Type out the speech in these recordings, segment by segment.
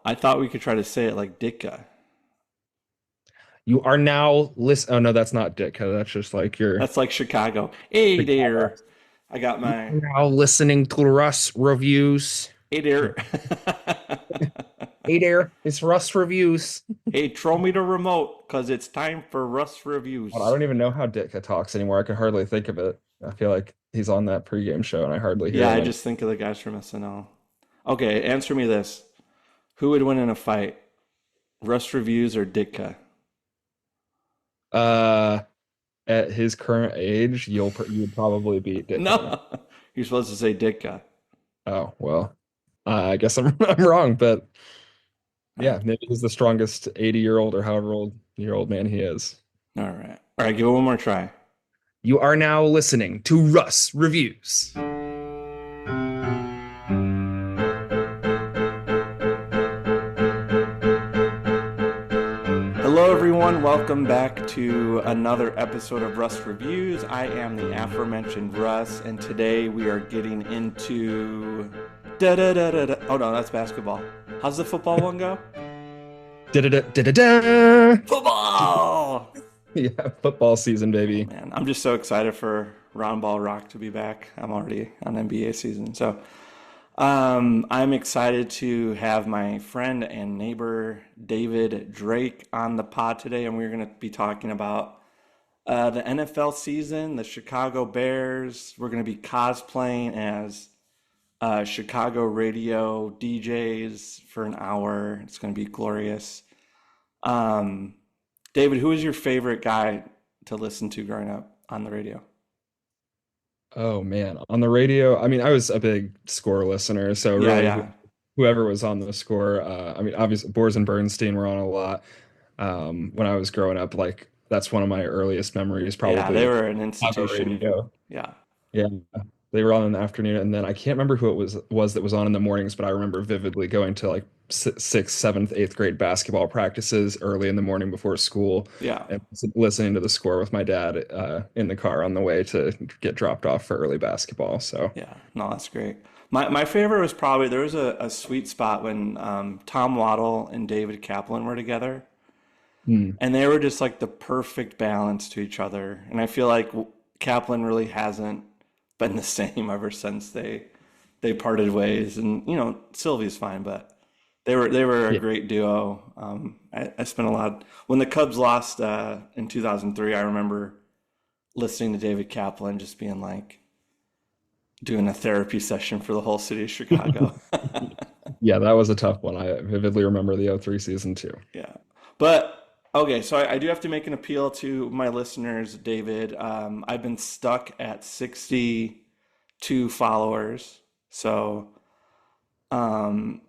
I thought we could try to say it like Ditka. You are now listen. Oh no, that's not Ditka. That's just like your. That's like Chicago. Hey there. I got You my are now listening to Russ reviews. hey there. No. Hey there, it's Russ reviews. Hey, throw me the remote because it's time for Russ God, I reviews. don't even know how Ditka talks anymore. I can hardly think of it. I feel like he's on that pregame show, and I hardly hear Yeah, him I anymore. just think of the guys from SNL. Okay, answer me this. Who would win in a fight? Russ reviews or Ditka? Uh, at his current age, you'd probably beat Ditka. No. No, you're supposed to say Ditka. Oh well, I guess I'm I'm wrong, but All right. yeah, maybe he's the strongest 80-year-old or however old year old man he is. All right. All right, give it one more try. You are now listening to Russ Reviews. Hello, everyone. Welcome back to another episode of Russ Reviews. I am the aforementioned Russ, and today we are getting into da da da da da. Oh no, that's basketball. How's the football one go? Da-da-da-da-da-da. Football! Yeah, football season, Oh baby. man, I'm just so excited for Round Ball Rock to be back. I'm already on NBA season, so I'm excited to have my friend and neighbor David Drake on the pod today, and we're going to be talking about the NFL season, the Chicago Bears. We're going to be cosplaying as Chicago radio DJs for an hour. It's going to be glorious. Um, David, who was your favorite guy to listen to growing up on the radio? Oh man, on the radio, I mean, I was a big Score listener, so Yeah, really yeah, whoever was on the Score, I mean, obviously Boers and Bernstein were on a lot. When I was growing up, like that's one of my earliest memories, yeah. They probably were an Chicago institution. radio. Yeah, Yeah, they were on in the afternoon, and then I can't remember who it was that was on in the mornings, but I remember vividly going to like sixth, seventh, eighth grade basketball practices early in the morning before school, yeah. and listening to the Score with my dad in the car on the way to get dropped off for early basketball. So, Yeah, no, that's great. My favorite was probably there was a sweet spot when Tom Waddle and David Kaplan were together, hmm. and they were just like the perfect balance to each other. And I feel like Kaplan really hasn't been the same ever since they parted ways. And you know, Sylvie's fine, but they were a Yeah, great duo. I spent a lot when the Cubs lost in 2003. I remember listening to David Kaplan just being like doing a therapy session for the whole city of Chicago. yeah, that was a tough one. I vividly remember the '03 season too. Yeah. But okay, so I do have to make an appeal to my listeners, David. I've been stuck at 62 followers. So, um,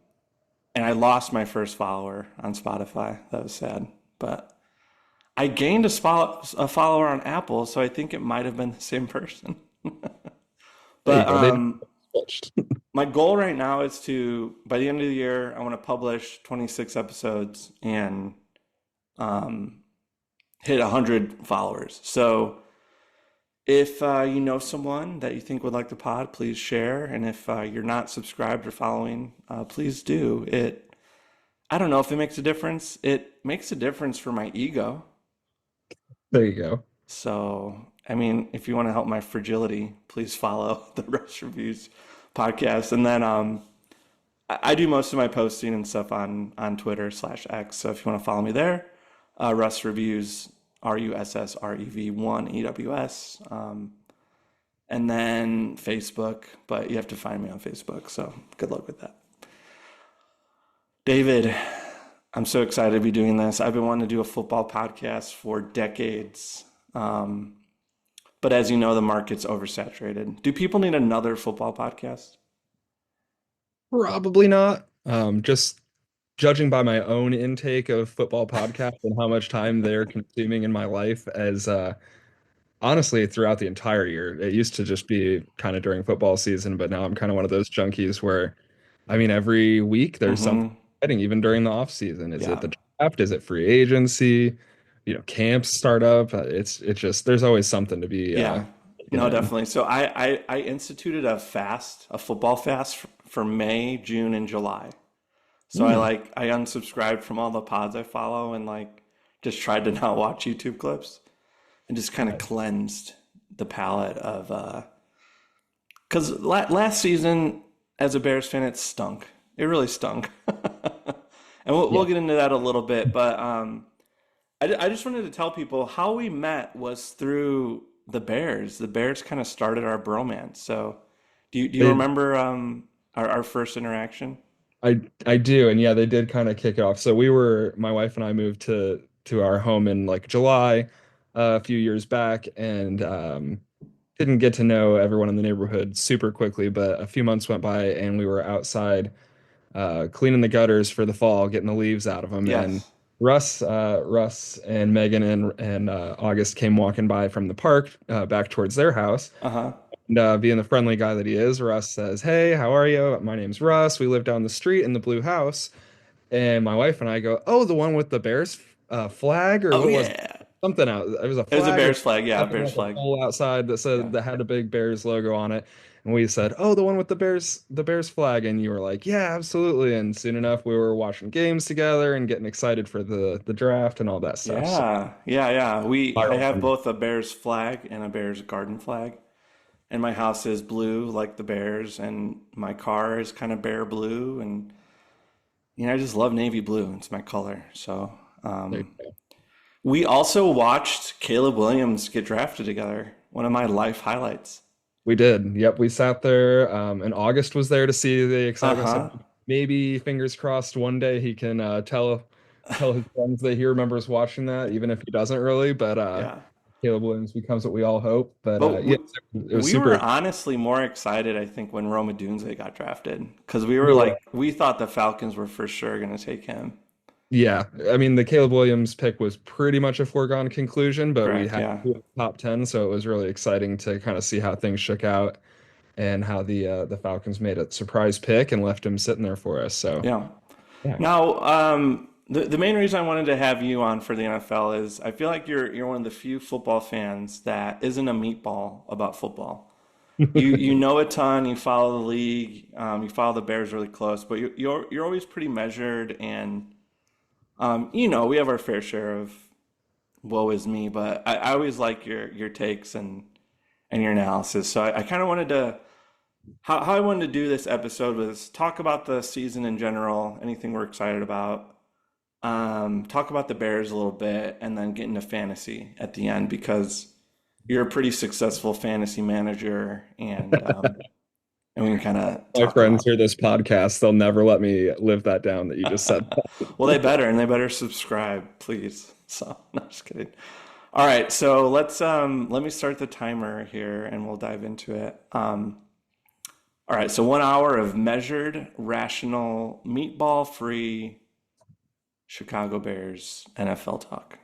and I lost my first follower on Spotify. That was sad. But I gained a follower on Apple, so I think it might have been the same person. There you But go. They switched. my goal right now is to, by the end of the year, I want to publish 26 episodes and um, hit 100 followers. So if you know someone that you think would like the pod, please share. And if you're not subscribed or following, please do. I don't know if it makes a difference. It makes a difference for my ego. There you go. So, I mean, if you want to help my fragility, please follow the Rush Reviews podcast. And then I do most of my posting and stuff on Twitter/X. So if you want to follow me there, Russ Reviews, RUSSREV1EWS. And then Facebook, but you have to find me on Facebook. So good luck with that. David, I'm so excited to be doing this. I've been wanting to do a football podcast for decades. But as you know, the market's oversaturated. Do people need another football podcast? Probably not. Just judging by my own intake of football podcasts and how much time they're consuming in my life as honestly throughout the entire year. It used to just be kind of during football season, but now I'm kind of one of those junkies where I mean every week there's something Mm-hmm. exciting, even during the off season. Is it Yeah. the draft? Is it free agency? Camps start up. It's just there's always something to be Yeah. taken No, in. definitely. So I instituted a fast, a football fast for May, June, and July. So I unsubscribed from all the pods I follow and like just tried to not watch YouTube clips and just kind of cleansed the palate of because last season as a Bears fan it stunk. It really stunk. And we'll Yeah. get into that a little bit, but I just wanted to tell people how we met was through the Bears. The Bears kind of started our bromance. So do you They remember our first interaction? I do, and yeah, they did kind of kick it off. So my wife and I moved to our home in like July, a few years back, and didn't get to know everyone in the neighborhood super quickly, but a few months went by and we were outside cleaning the gutters for the fall, getting the leaves out of them. And Yes. Russ and Megan and August came walking by from the park back towards their house. Uh-huh. And being the friendly guy that he is, Russ says, "Hey, how are you? My name's Russ. We live down the street in the blue house." And my wife and I go, "Oh, the one with the Bears flag, or Oh what was it? yeah. Something out? It was a It was a flag or Bears flag. Yeah, something Bears like a flag. pole outside that said Yeah. that had a big Bears logo on it." And we said, "Oh, the one with the Bears flag." And you were like, "Yeah, absolutely." And soon enough, we were watching games together and getting excited for the draft and all that stuff. So Yeah. Yeah, yeah. I viral have from both a Bears flag and a Bears garden flag. And my house is blue like the Bears and my car is kind of bear blue and I just love navy blue. It's my color. So, there. we also watched Caleb Williams get drafted together. One of my life highlights. We did. Yep, we sat there, and August was there to see the excitement. So Uh-huh. maybe fingers crossed one day he can tell his friends that he remembers watching that, even if he doesn't really. But Yeah. Caleb Williams becomes what we all hope. But But yeah, we, it was we were super. honestly more excited, I think, when Roma Dunze got drafted because we were We were, like, we thought the Falcons were for sure going to take him. yeah. I mean, the Caleb Williams pick was pretty much a foregone conclusion, but we Correct. had Yeah. top 10, so it was really exciting to kind of see how things shook out and how the Falcons made a surprise pick and left him sitting there for us. So Yeah. yeah. Now, the main reason I wanted to have you on for the NFL is I feel like you're one of the few football fans that isn't a meatball about football. You know a ton. You follow the league. You follow the Bears really close, but you're always pretty measured and we have our fair share of woe is me, but I always like your takes and your analysis. So I kind of wanted to how I wanted to do this episode was talk about the season in general, anything we're excited about, talk about the Bears a little bit, and then get into fantasy at the end because you're a pretty successful fantasy manager, and we can kind of My talk friends about. hear this podcast, they'll never let me live that down that you just said. Well, they better subscribe, please. So, no, just kidding. All right, so let me start the timer here, and we'll dive into it. All right, so 1 hour of measured, rational, meatball-free Chicago Bears NFL talk.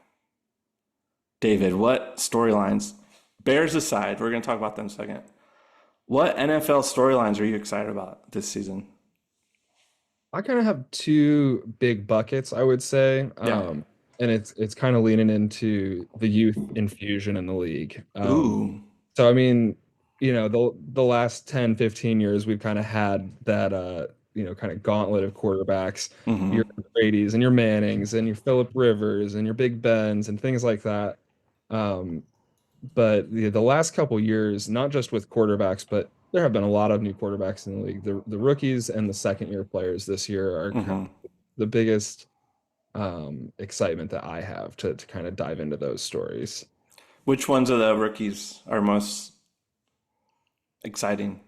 David, what storylines? Bears aside, we're going to talk about them in a second. What NFL storylines are you excited about this season? I kind of have two big buckets, I would say. Yeah. And it's kind of leaning into the youth infusion in the league. Ooh. So I mean, the last 10, 15 years we've kind of had that kind of gauntlet of quarterbacks, your Mm-hmm. Brady's and your Mannings and your Philip Rivers and your Big Bens and things like that. Um, but the last couple years, not just with quarterbacks, but there have been a lot of new quarterbacks in the league. The rookies and the second year players this year are kind Mm-hmm. of the biggest excitement that I have to kind of dive into those stories. Which ones of the rookies are most exciting?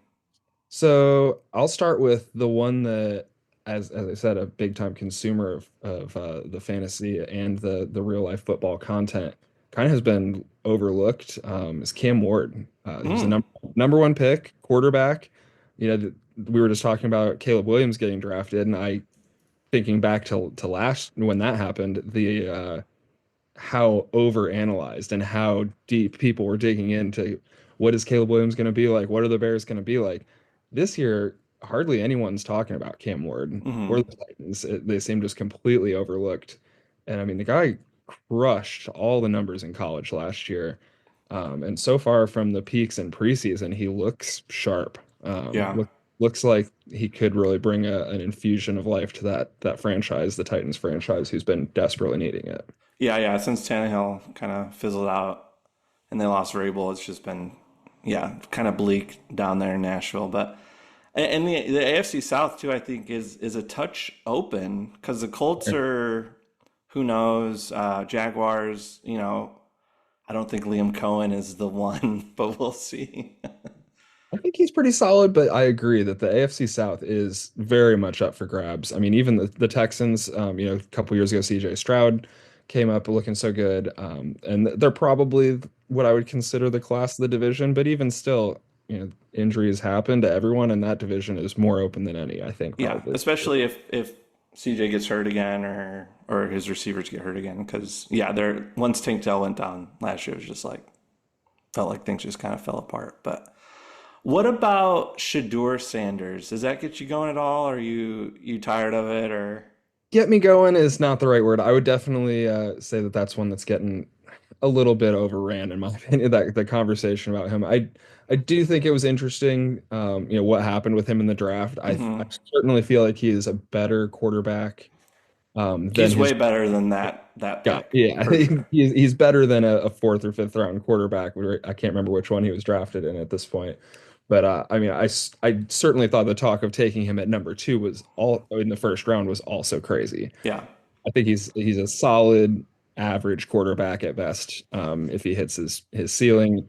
So I'll start with the one that, as I said, a big time consumer of the fantasy and the real life football content kind of has been overlooked. Is Cam Ward? He was the Mm. number one pick quarterback. We were just talking about Caleb Williams getting drafted, and I thinking back to last when that happened, the how overanalyzed and how deep people were digging into what is Caleb Williams going to be like? What are the Bears going to be like? This year, hardly anyone's talking about Cam Ward or Mm-hmm. the Titans. They seem just completely overlooked. And I mean, the guy crushed all the numbers in college last year. And so far from the peaks in preseason, he looks sharp. Yeah. looks like he could really bring an infusion of life to that franchise, the Titans franchise, who's been desperately needing it. Yeah, yeah. Since Tannehill kind of fizzled out and they lost Rabel, it's just been, yeah, kind of bleak down there in Nashville. But and the AFC South too, I think is a touch open because the Colts are, who knows, Jaguars. I don't think Liam Cohen is the one, but we'll see. I think he's pretty solid, but I agree that the AFC South is very much up for grabs. I mean, even the Texans, a couple years ago, CJ Stroud came up looking so good, and they're probably what I would consider the class of the division. But even still, injuries happen to everyone, and that division is more open than any, I think, Yeah, probably. especially if CJ gets hurt again or his receivers get hurt again, because yeah, they're once Tank Dell went down last year, it was just like felt like things just kind of fell apart. But what about Shador Sanders? Does that get you going at all? Are you tired of it or? Get me going is not the right word. I would definitely say that that's one that's getting a little bit overran, in my opinion. That the conversation about him, I do think it was interesting. What happened with him in the draft. I Mhm. certainly feel like he is a better quarterback than He's his way better than that guy. pick Yeah, I for think sure. he's better than a fourth or fifth round quarterback. I can't remember which one he was drafted in at this point. But I mean, I certainly thought the talk of taking him at number two was all in the first round was also crazy. Yeah, I think he's a solid average quarterback at best, if he hits his ceiling,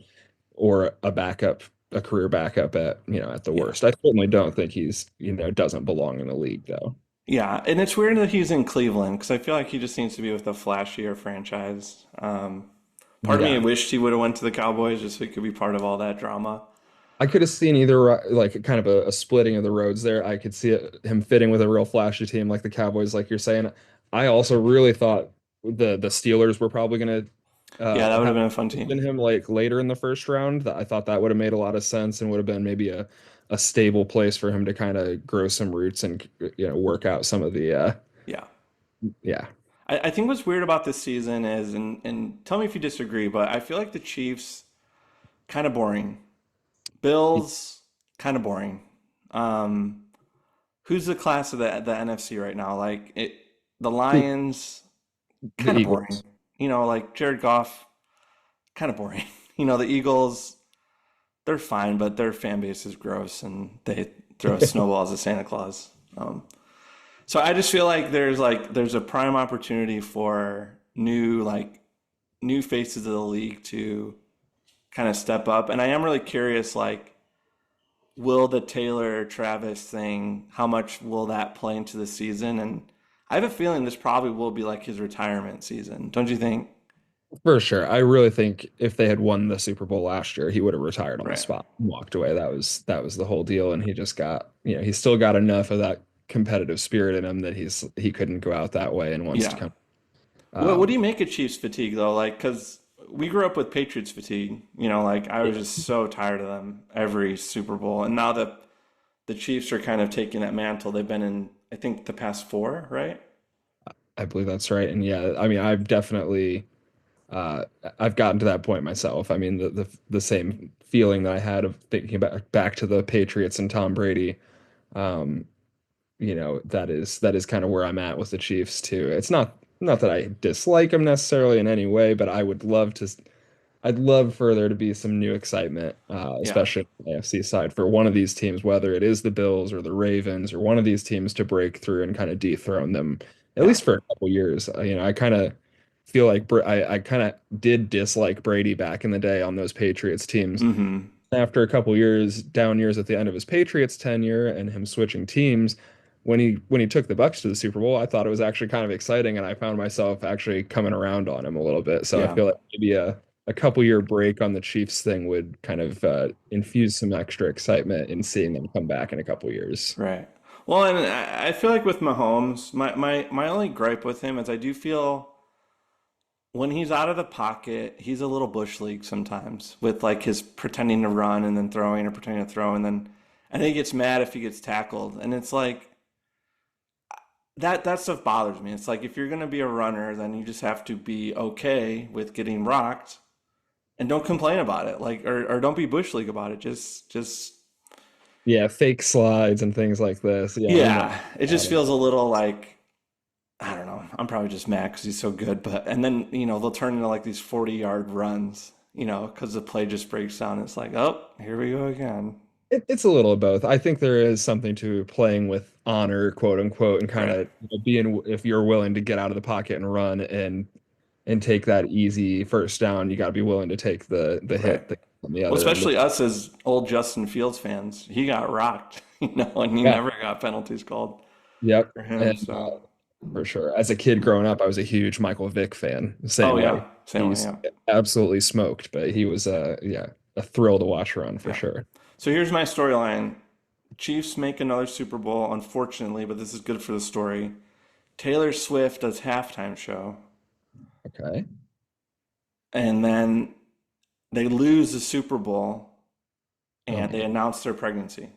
or a career backup at the yeah, worst. I certainly don't think he's doesn't belong in the league though. yeah. And it's weird that he's in Cleveland because I feel like he just needs to be with a flashier franchise. Part of me Yeah, wished he would have went to the Cowboys just so he could be part of all that drama. I could have seen either like kind of a splitting of the roads there. I could see him fitting with a real flashy team like the Cowboys, like you're saying. I also really thought the Steelers were probably going to Yeah, that would have have been a fun been team. him like later in the first round. That I thought that would have made a lot of sense and would have been maybe a stable place for him to kind of grow some roots and work out some of the Yeah. yeah. I think what's weird about this season is, and tell me if you disagree, but I feel like the Chiefs kind of boring. Bills kind of boring. Um, who's the class of the NFC right now? Like the Lions The kind of boring. Eagles. Like Jared Goff kind of boring. The Eagles they're fine, but their fan base is gross and they throw snowballs at Santa Claus. So I just feel like there's a prime opportunity for new faces of the league to kind of step up. And I am really curious, like, will the Taylor Travis thing, how much will that play into the season? And I have a feeling this probably will be like his retirement season. Don't you think? For sure. I really think if they had won the Super Bowl last year, he would have retired on the Right. spot and walked away. That was the whole deal. And he just got, he's still got enough of that competitive spirit in him that he couldn't go out that way and wants to Yeah. come. What do Um, you make of Chiefs fatigue though? Like, because we grew up with Patriots fatigue. Like I was just so tired of them every Super Bowl, and now that the Chiefs are kind of taking that mantle, they've been in I think the past four, right? I believe that's right. And yeah, I mean, uh, I've gotten to that point myself. I mean, the same feeling that I had of thinking about back to the Patriots and Tom Brady. Um, that is kind of where I'm at with the Chiefs too. It's not that I dislike them necessarily in any way, but I'd love for there to be some new excitement, Yeah, especially on the AFC side for one of these teams, whether it is the Bills or the Ravens or one of these teams to break through and kind of dethrone them, at yeah. least for a couple years. I kind of feel like I kind of did dislike Brady back in the day on those Patriots teams. Mm-hmm. After a couple years, down years at the end of his Patriots tenure and him switching teams, when he took the Bucks to the Super Bowl, I thought it was actually kind of exciting, and I found myself actually coming around on him a little bit. So I Yeah, feel like maybe a couple year break on the Chiefs thing would kind of infuse some extra excitement in seeing them come back in a couple years. right. Well, and I feel like with Mahomes, my only gripe with him is I do feel when he's out of the pocket, he's a little bush league sometimes with like his pretending to run and then throwing or pretending to throw and then he gets mad if he gets tackled. And it's like that stuff bothers me. It's like if you're gonna be a runner, then you just have to be okay with getting rocked and don't complain about it. Like or don't be bush league about it. Just Yeah, fake slides and things like this. Yeah, we know Yeah, it just about it. feels a little like I don't know. I'm probably just mad because he's so good, but and then they'll turn into like these 40-yard runs, because the play just breaks down. It's like, oh, here we go again. It's a little of both. I think there is something to playing with honor, quote unquote, and kind Right, of being if you're willing to get out of the pocket and run and take that easy first down, you got to be willing to take the right. hit on the Well, other end. especially us as old Justin Fields fans, he got rocked, and he Yeah. never got penalties called Yep. for him. And So, for sure. As a kid growing up, I was a huge Michael Vick fan. oh Same way. yeah, same way, He's yeah, absolutely smoked, but he was yeah, a thrill to watch run for yeah. sure. So here's my storyline: Chiefs make another Super Bowl, unfortunately, but this is good for the story. Taylor Swift does halftime show, Okay. and then they lose the Super Bowl, Oh and my they God. announce their pregnancy.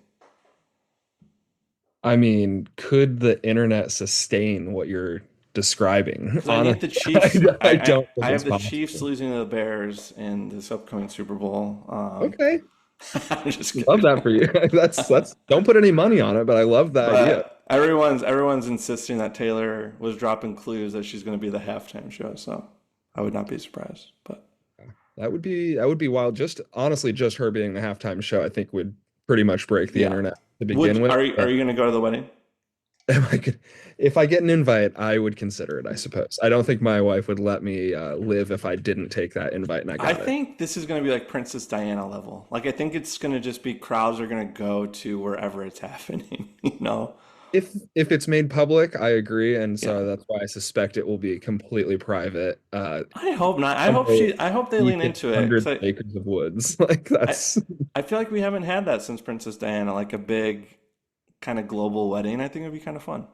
I mean, could the internet sustain what you're describing? Because I need Honestly, the Chiefs. I don't I think it's have the Chiefs possible. losing to the Bears in this upcoming Super Bowl. Okay. I'm just Love kidding. that for you. That's don't put any money on it, but I love the idea. But everyone's insisting that Taylor was dropping clues that she's going to be the halftime show. So I would not be surprised. But That would be wild. Just honestly, just her being the halftime show, I think would pretty much break the yeah, internet to begin would with. are But you going to go to the wedding? if I get an invite, I would consider it, I suppose. I don't think my wife would let me live if I didn't take that invite and I I got it. think this is going to be like Princess Diana level. Like I think it's going to just be crowds are going to go to wherever it's happening. If it's made public, I agree, and Yeah. so that's why I suspect it will be completely private. I hope not. Somewhere I hope they deep lean in into it hundreds because of acres of woods. Like I that's I feel like we haven't had that since Princess Diana, like a big kind of global wedding. I think it'd be kind of fun.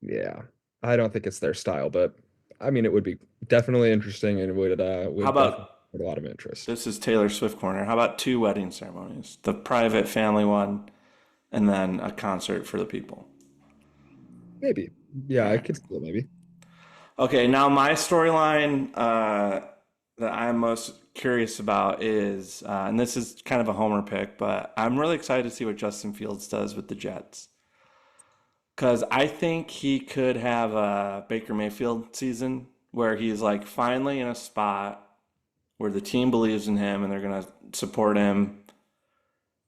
yeah. I don't think it's their style, but I mean it would be definitely interesting and How would definitely about get a lot of interest. this is Taylor Swift corner? How about two wedding ceremonies? The private family one and then a concert for the people. Maybe. All Yeah, I right. could see it maybe. Okay, now my storyline that I'm most curious about is, and this is kind of a homer pick, but I'm really excited to see what Justin Fields does with the Jets. Because I think he could have a Baker Mayfield season where he's like finally in a spot where the team believes in him and they're going to support him.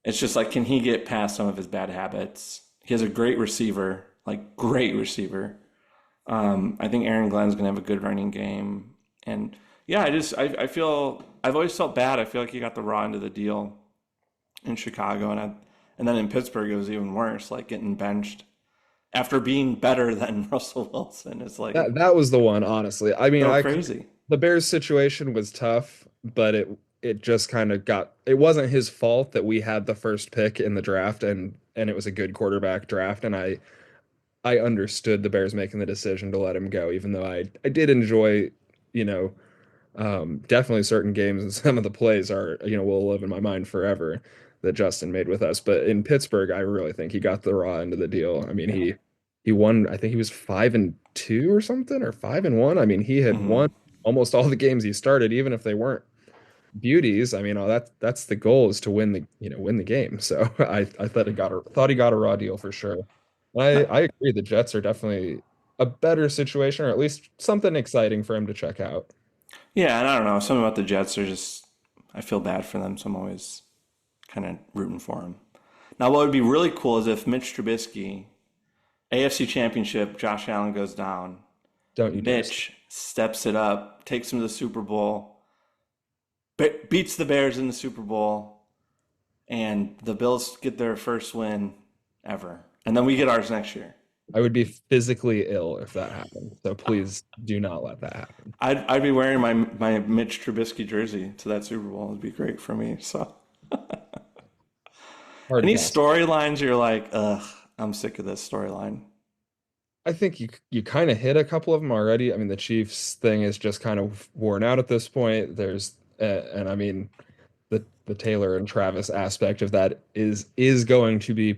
It's just like, can he get past some of his bad habits? He has a great receiver, like great receiver. I think Aaron Glenn's going to have a good running game. And yeah, I feel, I've always felt bad. I feel like he got the raw end of the deal in Chicago. And then in Pittsburgh, it was even worse, like getting benched after being better than Russell Wilson. It's like That was the one, honestly. I mean, so I crazy. the Bears situation was tough, but it just kind of got it wasn't his fault that we had the first pick in the draft and it was a good quarterback draft and I understood the Bears making the decision to let him go, even though I did enjoy, you know, definitely certain games and some of the plays are, will live in my mind forever that Justin made with us. But in Pittsburgh, I really think he got the raw end of the deal. I mean, Yeah. he won, I think he was 5-2 or something, or 5-1. I mean, he had Hmm. won almost all the games he started, even if they weren't beauties. I mean, that's the goal is to win win the game. So I thought he got a raw deal for sure. I agree. The Jets are definitely a better situation, or at least something exciting for him to check out. Yeah, and I don't know. Something about the Jets are just, I feel bad for them, so I'm always kind of rooting for them. Now, what would be really cool is if Mitch Trubisky, AFC Championship, Josh Allen goes down, Don't you dare. Mitch steps it up, takes him to the Super Bowl, beats the Bears in the Super Bowl, and the Bills get their first win ever. And then we get ours next year. I would be physically ill if that happened. So please do not let that happen. I'd be wearing my Mitch Trubisky jersey to that Super Bowl. It'd be great for me. So, Hard any pass. storylines you're like, ugh, I'm sick of this storyline. I think you kind of hit a couple of them already. I mean, the Chiefs thing is just kind of worn out at this point. And I mean, the Taylor and Travis aspect of that is going to be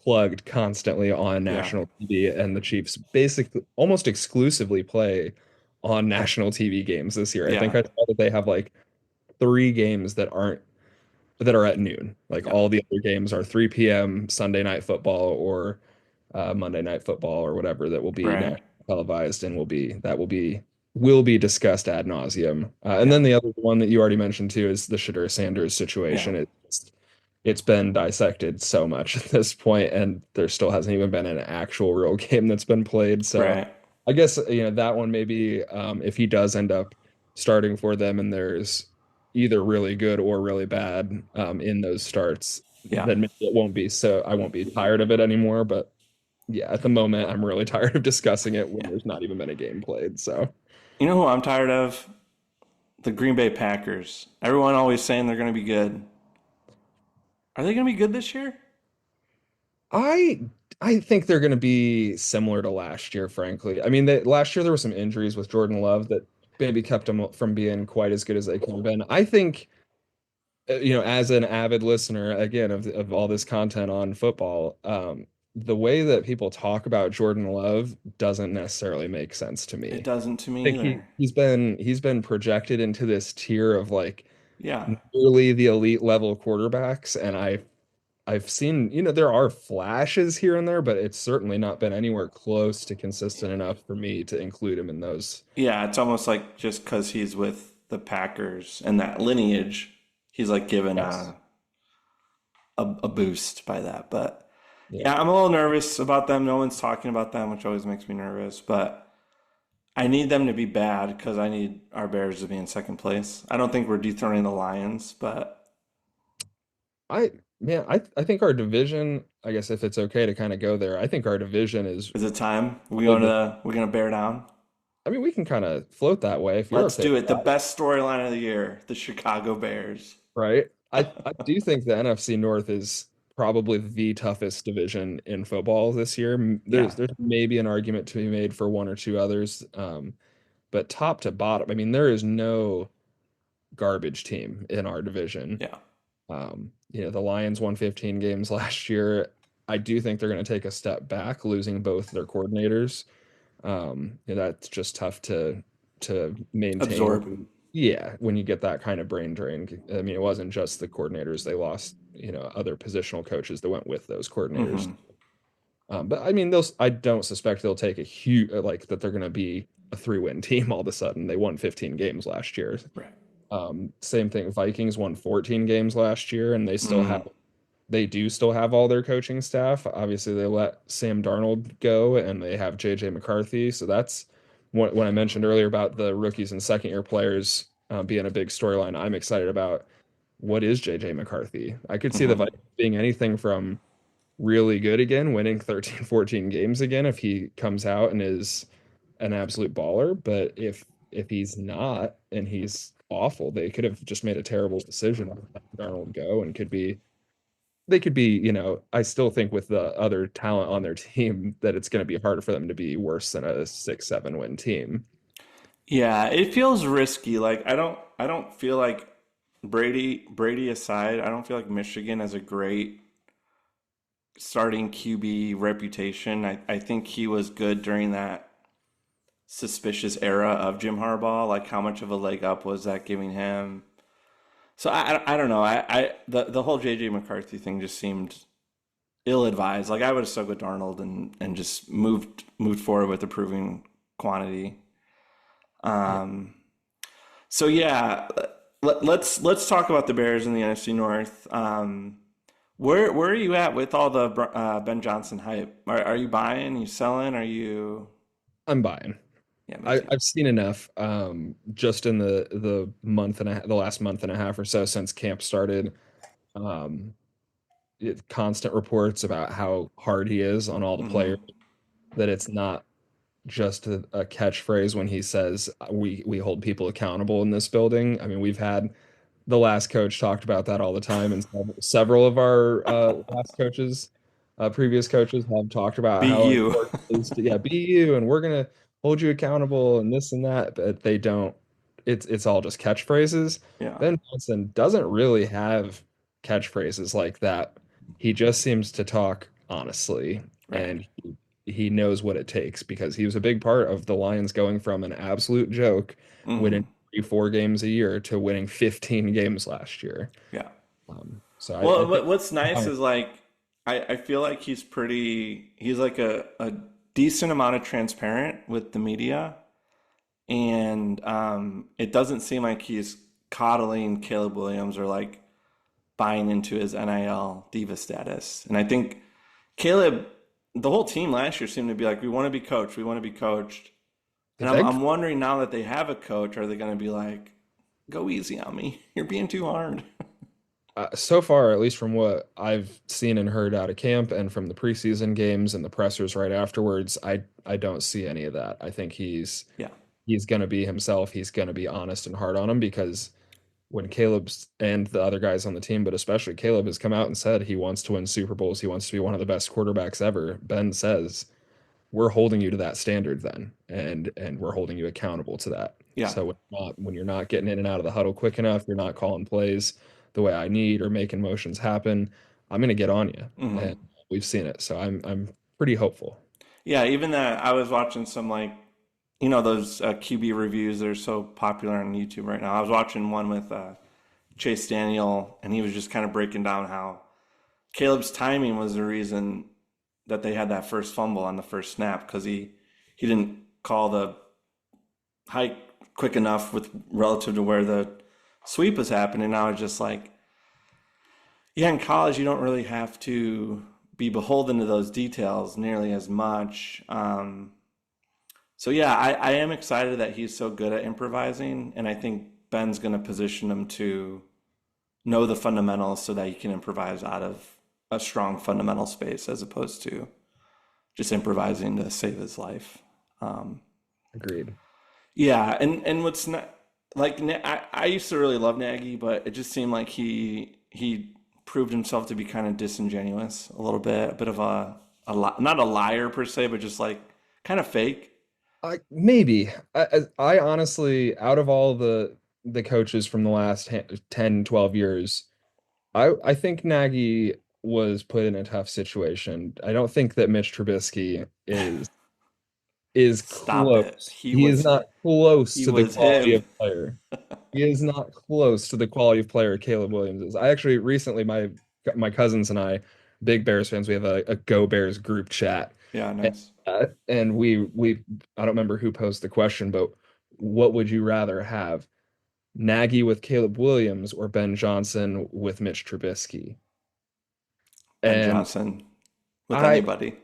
plugged constantly on Yeah, national TV, and the Chiefs basically almost exclusively play on national TV games this year. I think yeah, I saw that they have like three games that aren't that are at noon. Like Yep. all the other games are 3 p.m. Sunday night football or Monday night football or whatever that will be Right. nationally televised and will be discussed ad nauseum. And Yep. then the other one that you already mentioned too is the Shadur Sanders Yeah. situation. It's been dissected so much at this point, and there still hasn't even been an actual real game that's been played. So Right. I guess that one maybe if he does end up starting for them and there's either really good or really bad in those starts, Yeah. then maybe it won't be so I won't be tired of it anymore. But yeah, at the moment I'm really tired of discussing it when Yeah. there's not even been a game played. So You know who I'm tired of? The Green Bay Packers. Everyone always saying they're going to be good. Are they going to be good this year? I I think they're going to be similar to last year, frankly. I mean, last year there were some injuries with Jordan Love that maybe kept them from being quite as good as they could have been. I think, as an avid listener, again, of all this content on football, the way that people talk about Jordan Love doesn't necessarily make sense to It me. doesn't to I me think either. he's been projected into this tier of like Yeah. nearly the elite level quarterbacks, and I've seen, there are flashes here and there, but it's certainly not been anywhere close to consistent enough for me to include him in those. Yeah, it's almost like just because he's with the Packers and that lineage, he's like given Yes. a boost by that. But Yeah. yeah, I'm a little nervous about them. No one's talking about them, which always makes me nervous. But I need them to be bad because I need our Bears to be in second place. I don't think we're dethroning the Lions, but I Man, I think our division, I guess if it's okay to kind of go there, I think our division is is it time? really the We're gonna bear down? I mean, we can kind of float that way if you're Let's okay do with it. The that, best storyline of the year, the Chicago Bears. right? I do think the NFC North is probably the toughest division in football this year. Yeah, There's maybe an argument to be made for one or two others. But top to bottom, I mean, there is no garbage team in our division. yeah. The Lions won 15 games last year. I do think they're going to take a step back, losing both their coordinators. That's just tough to maintain. Absorb. Yeah, when you get that kind of brain drain. I mean, it wasn't just the coordinators; they lost, other positional coaches that went with those coordinators. Hmm. But I mean, those I don't suspect they'll take a huge like that they're going to be a 3-win team all of a sudden. They won 15 games last year. Right. Same thing. Vikings won 14 games last year, and Mm. they do still have all their coaching staff. Obviously, they let Sam Darnold go, and they have JJ McCarthy. So that's when I mentioned earlier about the rookies and second year players being a big storyline. I'm excited about what is JJ McCarthy. I could see the Hmm. Vikings being anything from really good again, winning 13, 14 games again if he comes out and is an absolute baller. But if he's not and he's awful, they could have just made a terrible decision on letting Darnold go and they could be, I still think with the other talent on their team that it's going to be harder for them to be worse than a 6-7 win team. Yeah, it feels risky. Like I don't feel like Brady aside, I don't feel like Michigan has a great starting QB reputation. I think he was good during that suspicious era of Jim Harbaugh. Like how much of a leg up was that giving him? So I don't know. The whole JJ McCarthy thing just seemed ill advised. Like I would have stuck with Darnold and just moved forward with the proven quantity. Yeah. Um, so yeah, let's talk about the Bears in the NFC North. Where are you at with all the Ben Johnson hype? Are you buying? Are you selling? Are you? I'm buying. Yeah, me too. I've seen enough just in the last month and a half or so since camp started. Um, Constant reports about how hard he is on all the Hmm. players, that it's not just a catchphrase when he says we hold people accountable in this building. I mean, we've had the last coach talked about that all the time, and several of our previous coaches have talked about Be how you. important it is to be you, and we're gonna hold you accountable, and this and that. But they don't. It's all just catchphrases. Yeah. Ben Johnson doesn't really have catchphrases like that. He just seems to talk honestly, Right. and he knows what it takes because he was a big part of the Lions going from an absolute joke winning Hmm. 3, 4 games a year to winning 15 games last year. Yeah. So I Well, think what's nice fine. is like I feel like he's like a decent amount of transparent with the media, and it doesn't seem like he's coddling Caleb Williams or like buying into his NIL diva status. And I think Caleb, the whole team last year seemed to be like, we want to be coached, we want to be coached. And I'm Thankfully, wondering now that they have a coach, are they going to be like, go easy on me? You're being too hard. so far, at least from what I've seen and heard out of camp and from the preseason games and the pressers right afterwards, I don't see any of that. I think Yeah. he's going to be himself. He's going to be honest and hard on him because when Caleb's and the other guys on the team, but especially Caleb, has come out and said he wants to win Super Bowls, he wants to be one of the best quarterbacks ever. Ben says, we're holding you to that standard then, and we're holding you accountable to that. Yeah. So when you're not getting in and out of the huddle quick enough, you're not calling plays the way I need or making motions happen, I'm going to get on you. Hmm. And we've seen it. So I'm pretty hopeful. Yeah. Even that, I was watching some like, those QB reviews that are so popular on YouTube right now. I was watching one with Chase Daniel, and he was just kind of breaking down how Caleb's timing was the reason that they had that first fumble on the first snap because he didn't call the hike quick enough with relative to where the sweep was happening. And I was just like, yeah, in college you don't really have to be beholden to those details nearly as much. So yeah, I am excited that he's so good at improvising, and I think Ben's going to position him to know the fundamentals so that he can improvise out of a strong fundamental space as opposed to just improvising to save his life. Um, Agreed. yeah, and what's not like I used to really love Nagy, but it just seemed like he proved himself to be kind of disingenuous a little bit, a bit of not a liar per se, but just like kind of fake. Maybe. I honestly, out of all the coaches from the last 10, 12 years, I think Nagy was put in a tough situation. I don't think that Mitch Trubisky is Stop it. close. He is not close He to the was quality him. of player. He is not close to the quality of player Caleb Williams is. I actually recently my cousins and I, big Bears fans, we have a Go Bears group chat. Yeah, And, nice. and we I don't remember who posed the question, but what would you rather have? Nagy with Caleb Williams or Ben Johnson with Mitch Trubisky? Ben And Johnson with I anybody.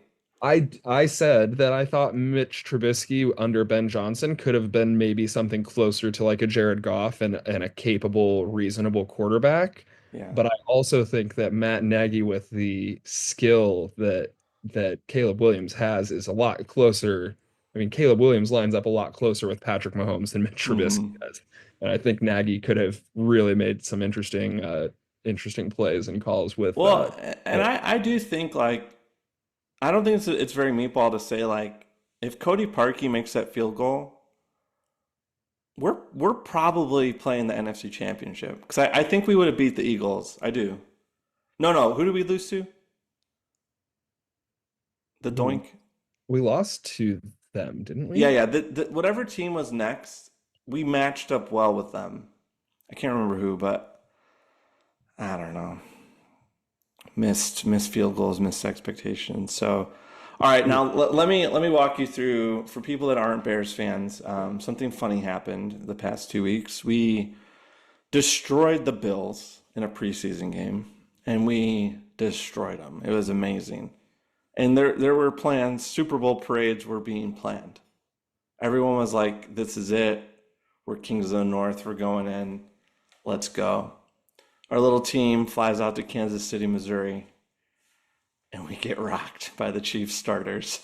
I said that I thought Mitch Trubisky under Ben Johnson could have been maybe something closer to like a Jared Goff and a capable, reasonable quarterback. Yeah. But I also think that Matt Nagy with the skill that Caleb Williams has is a lot closer. I mean, Caleb Williams lines up a lot closer with Patrick Mahomes than Mitch Trubisky Hmm. does. And I think Nagy could have really made some interesting plays and calls with Well, and Caleb. I do think like I don't think it's very meatball to say like if Cody Parkey makes that field goal, we're probably playing the NFC Championship because I think we would have beat the Eagles. I do. No, who did we lose to? The We Doink. we lost to them, didn't Yeah, we? yeah. Whatever team was next, we matched up well with them. I can't remember who, but I don't know. Missed field goals, missed expectations. So, all right, now let me walk you through for people that aren't Bears fans. Something funny happened the past 2 weeks. We destroyed the Bills in a preseason game, and we destroyed them. It was amazing. And there were plans. Super Bowl parades were being planned. Everyone was like, "This is it. We're kings of the North. We're going in. Let's go." Our little team flies out to Kansas City, Missouri, and we get rocked by the Chiefs starters.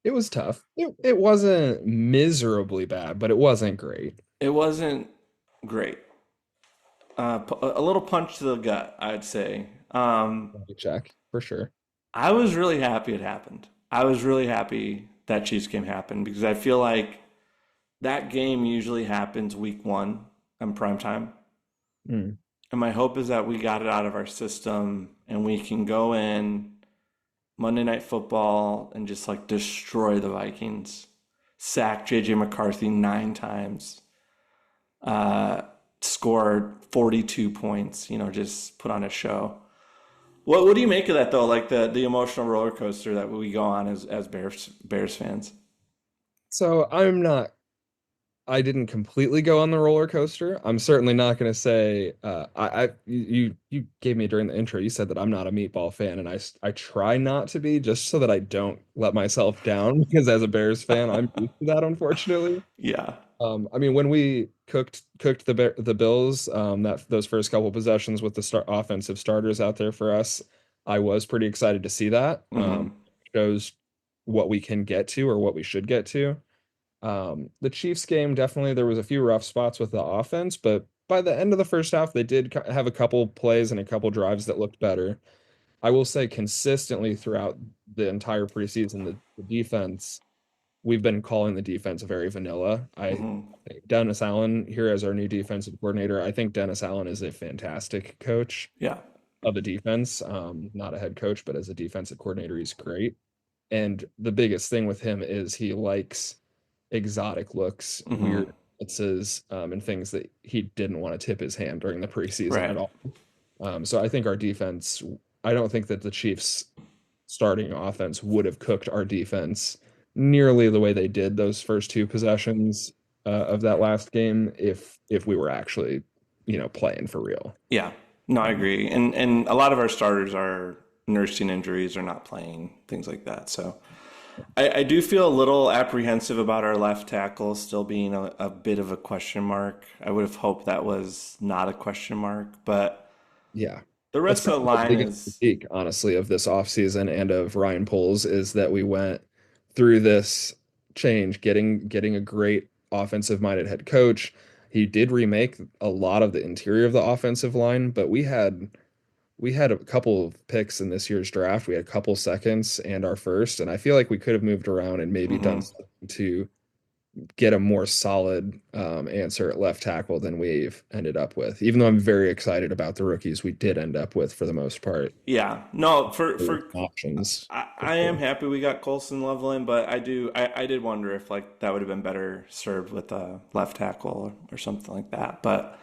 It was tough. It wasn't miserably bad, but it wasn't great. It wasn't great. A little punch to the gut, I'd say. Let me check for sure. I was really happy it happened. I was really happy that Chiefs game happened because I feel like that game usually happens week one on prime time. Mm. And my hope is that we got it out of our system and we can go in Monday Night Football and just like destroy the Vikings, sack JJ McCarthy 9 times, score 42 points, just put on a show. What do you make of that though? Like the emotional roller coaster that we go on as Bears fans. So I didn't completely go on the roller coaster. I'm certainly not going to say you gave me during the intro. You said that I'm not a meatball fan, and I try not to be just so that I don't let myself down because as a Bears fan, I'm used to that, unfortunately. Yeah. I mean, when we cooked the Bills, that those first couple possessions with the offensive starters out there for us, I was pretty excited to see that. Hmm. Shows what we can get to or what we should get to. The Chiefs game, definitely there was a few rough spots with the offense, but by the end of the first half, they did have a couple plays and a couple drives that looked better. I will say consistently throughout the entire preseason, the defense, we've been calling the defense very vanilla. I Hmm. think Dennis Allen here as our new defensive coordinator. I think Dennis Allen is a fantastic coach Yeah. of the defense. Not a head coach, but as a defensive coordinator, he's great. And the biggest thing with him is he likes exotic looks, weird Hmm. blitzes, and things that he didn't want to tip his hand during the preseason at Right. all. So I think our defense, I don't think that the Chiefs starting offense would have cooked our defense nearly the way they did those first two possessions of that last game if we were actually, playing for real. Yeah. No, I agree. And a lot of our starters are nursing injuries or not playing, things like that. So I do feel a little apprehensive about our left tackle still being a bit of a question mark. I would have hoped that was not a question mark, but Yeah. the That's rest of the probably the line biggest is, critique, honestly, of this offseason and of Ryan Poles is that we went through this change, getting a great offensive minded head coach. He did remake a lot of the interior of the offensive line, but we had a couple of picks in this year's draft. We had a couple seconds and our first, and I feel like we could have moved around and maybe done mhm. something to get a more solid answer at left tackle than we've ended up with. Even though I'm very excited about the rookies we did end up with for the most part. Yeah. No, There were options for I am sure. happy we got Colson Leveland, but I did wonder if like that would have been better served with a left tackle or something like that. But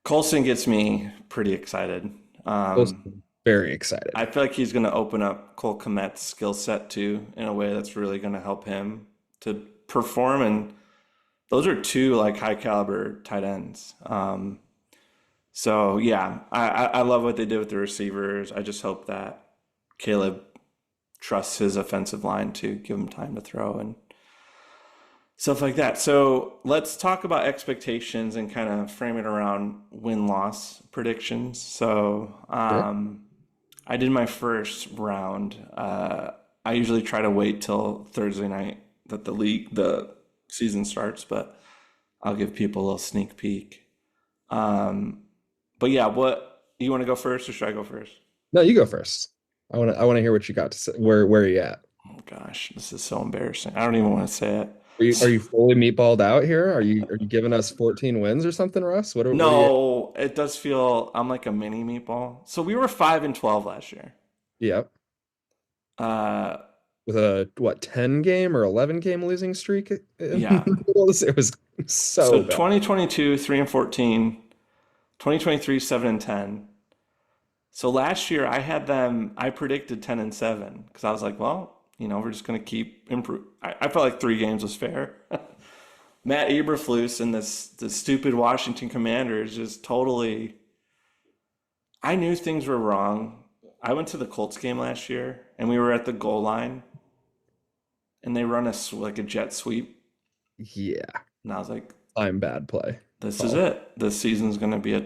Colson gets me pretty excited. Also, Um, very excited. I feel like he's going to open up Cole Kmet's skill set too in a way that's really going to help him to perform. And those are two like high caliber tight ends. So yeah, I love what they did with the receivers. I just hope that Caleb trusts his offensive line to give him time to throw and stuff like that. So let's talk about expectations and kind of frame it around win-loss predictions. So Sure. I did my first round. I usually try to wait till Thursday night that the season starts, but I'll give people a little sneak peek. Um, but yeah, what you want to go first, or should I go first? No, you go first. I want to hear what you got to say. Where are you at? Oh gosh, this is so embarrassing. I don't even want to say Are you it. fully meatballed out here? Are you giving us 14 wins or something, Russ? What are you? No, it does feel I'm like a mini meatball. So we were 5-12 last year. Yep. Uh, With a what 10 game or 11 game losing streak yeah. it was So so bad. 2022, 3-14, 2023, 7-10. So last year I had them, I predicted 10-7 because I was like, well, we're just going to keep improve. I felt like 3 games was fair. Matt Eberflus and the stupid Washington Commanders just totally. I knew things were wrong. I went to the Colts game last year and we were at the goal line and they run like a jet sweep Yeah, and I was like, I'm bad play this is call. it. This season's going to be a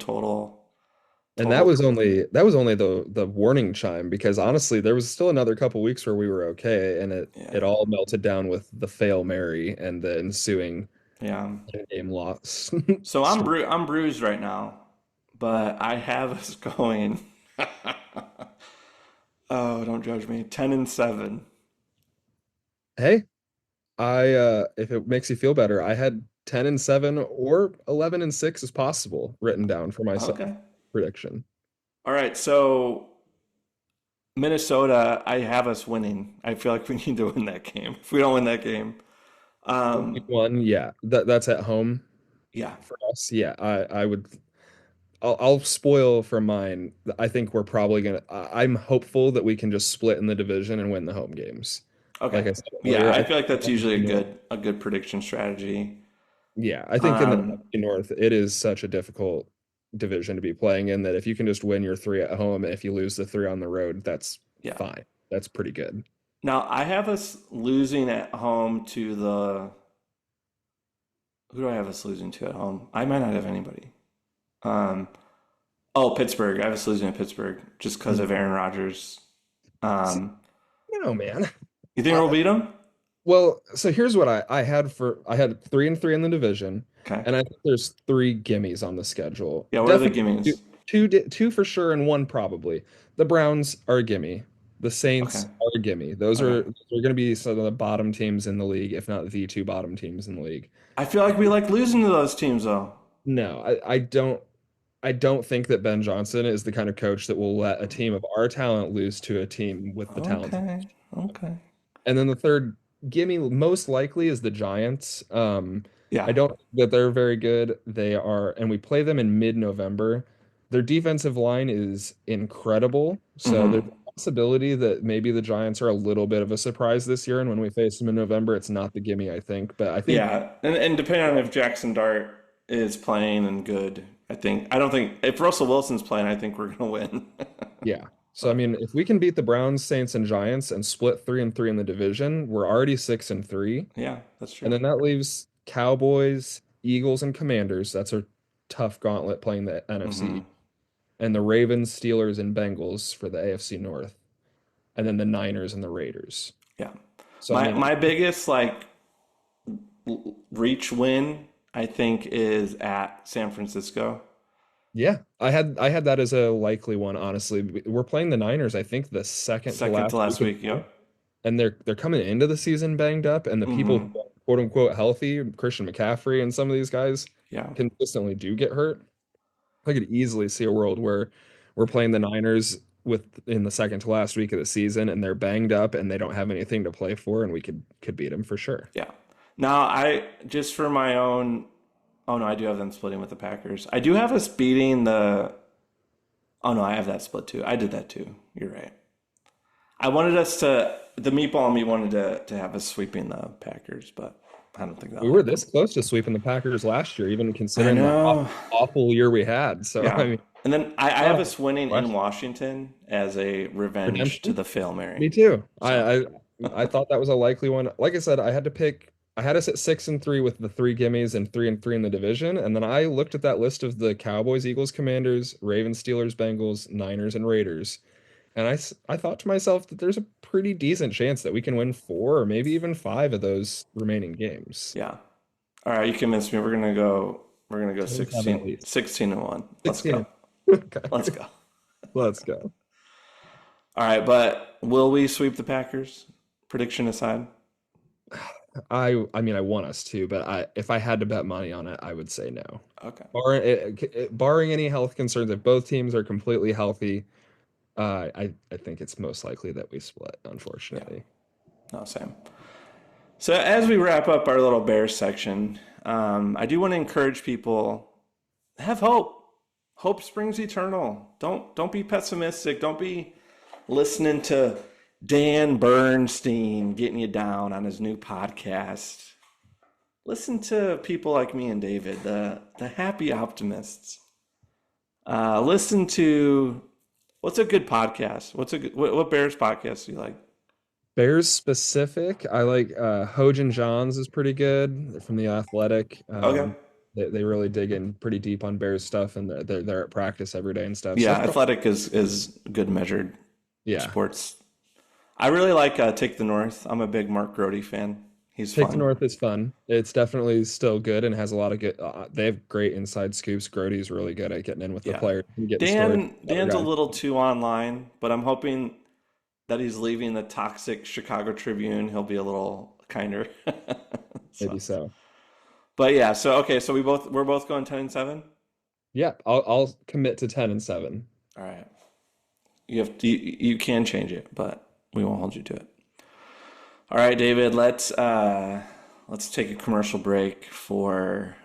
And that total. was only the warning chime because honestly, there was still another couple weeks where we were okay, and it Yeah, all melted down with the fail Mary and the ensuing yeah. game loss. So streak. I'm bruised right now, but I have us going. Oh, don't judge me. 10-7. Hey, I if it makes you feel better, I had 10-7 or 11-6 as possible written down for myself Okay. prediction. All right. So Minnesota, I have us winning. I feel like we need to win that game. If we don't win that game, Week um, one, yeah, that's at home. Yeah. for us. Yeah, I would. I'll spoil for mine. I think we're probably gonna. I'm hopeful that we can just split in the division and win the home games. Like Okay. I said Yeah, earlier, I I feel think like that's the usually NFC North. a good prediction strategy. Yeah, I think in the Um, NFC North, it is such a difficult division to be playing in that if you can just win your three at home, if you lose the three on the road, that's yeah. fine. That's pretty good. Now I have us losing at home to the who do I have us losing to at home? I might not have anybody. Um, oh, Pittsburgh. I have us losing to Pittsburgh just because of Mm. Aaron Rodgers. Um, No, man. you think we'll I, beat them? well, so here's what I had 3-3 in the division, Okay. and I think there's three gimmies on the schedule. Yeah, what are the Definitely gimmies? two for sure and one probably. The Browns are a gimme. The Okay. Saints are a gimme. Those Okay. are going to be some of the bottom teams in the league, if not the two bottom teams in the league. I feel like we like losing to those teams though. No, I don't think that Ben Johnson is the kind of coach that will let a team of our talent lose to a team with the talent. Okay. Okay. And then the third gimme most likely is the Giants. I Yeah. don't think that they're very good. They are, and we play them in mid-November. Their defensive line is incredible. So there's Mm-hmm. a possibility that maybe the Giants are a little bit of a surprise this year. And when we face them in November, it's not the gimme, I think. But I think, Yeah, and depending on if Jackson Dart is playing and good, I don't think if Russell Wilson's playing, I think we're gonna win. yeah. So I But mean, if we can beat the Browns, Saints, and Giants and split 3-3 in the division, we're already 6-3. yeah, that's And true. then that leaves Cowboys, Eagles, and Commanders. That's a tough gauntlet playing the NFC. Hmm. And the Ravens, Steelers, and Bengals for the AFC North. And then the Niners and the Raiders. Yeah, So I mean, my biggest like reach win, I think, is at San Francisco. yeah, I had that as a likely one, honestly. We're playing the Niners, I think, the second to Second to last last week of week. the month. Yep. And they're coming into the season banged up, and the people Hmm. who are quote unquote healthy, Christian McCaffrey and some of these guys Yeah. consistently do get hurt. I could easily see a world where we're playing the Niners with in the second to last week of the season and they're banged up and they don't have anything to play for and we could beat them for sure. Yeah. Now I just for my own. Oh no, I do have them splitting with the Packers. I do have us beating the. Oh no, I have that split too. I did that too. You're right. I wanted us to the meatball and me wanted to have us sweeping the Packers, but I don't think We that'll were happen. this close to sweeping the Packers last year, even I considering the know. awful year we had. So I Yeah. mean, And then I have oh, us winning in question. Washington as a revenge to Redemption? the Fail Me Mary. too. So I thought that was a likely one. Like I said, I had us at 6-3 with the three gimmies and 3-3 in the division. And then I looked at that list of the Cowboys, Eagles, Commanders, Ravens, Steelers, Bengals, Niners, and Raiders. And I thought to myself that there's a pretty decent chance that we can win four or maybe even five of those remaining games. yeah. All right, you convinced me. We're gonna go 10 and 7 at 16, least. 16 and 1. Let's 16 go. and okay. Let's go. Let's go. All right, but will we sweep the Packers? Prediction aside. I mean I want us to, but I if I had to bet money on it, I would say no. Okay. Barring any health concerns, if both teams are completely healthy, I think it's most likely that we split, Yeah. unfortunately. No, same. So as we wrap up our little Bears section, I do want to encourage people have hope. Hope springs eternal. Don't be pessimistic. Don't be listening to Dan Bernstein getting you down on his new podcast. Listen to people like me and David, the happy optimists. Listen to what's a good podcast? What Bears podcast do you like? Bears specific, I like Hojan Johns is pretty good. They're from the Athletic. Okay. They really dig in pretty deep on Bears stuff, and they're at practice every day and stuff. So Yeah, that's probably Athletic is good measured yeah. sports. I really like Take the North. I'm a big Mark Grody fan. He's Take the fun. North is fun. It's definitely still good and has a lot of good. They have great inside scoops. Grody's really good at getting in with the Yeah. players and getting stories from other Dan's a guys. little too online, but I'm hoping that he's leaving the toxic Chicago Tribune. He'll be a little kinder. Maybe So, so. but yeah, so okay, so we're both going 10 and 7. Yeah, I'll commit to 10-7. All right. You can change it, but we won't hold you to it. All right, David, let's take a commercial break for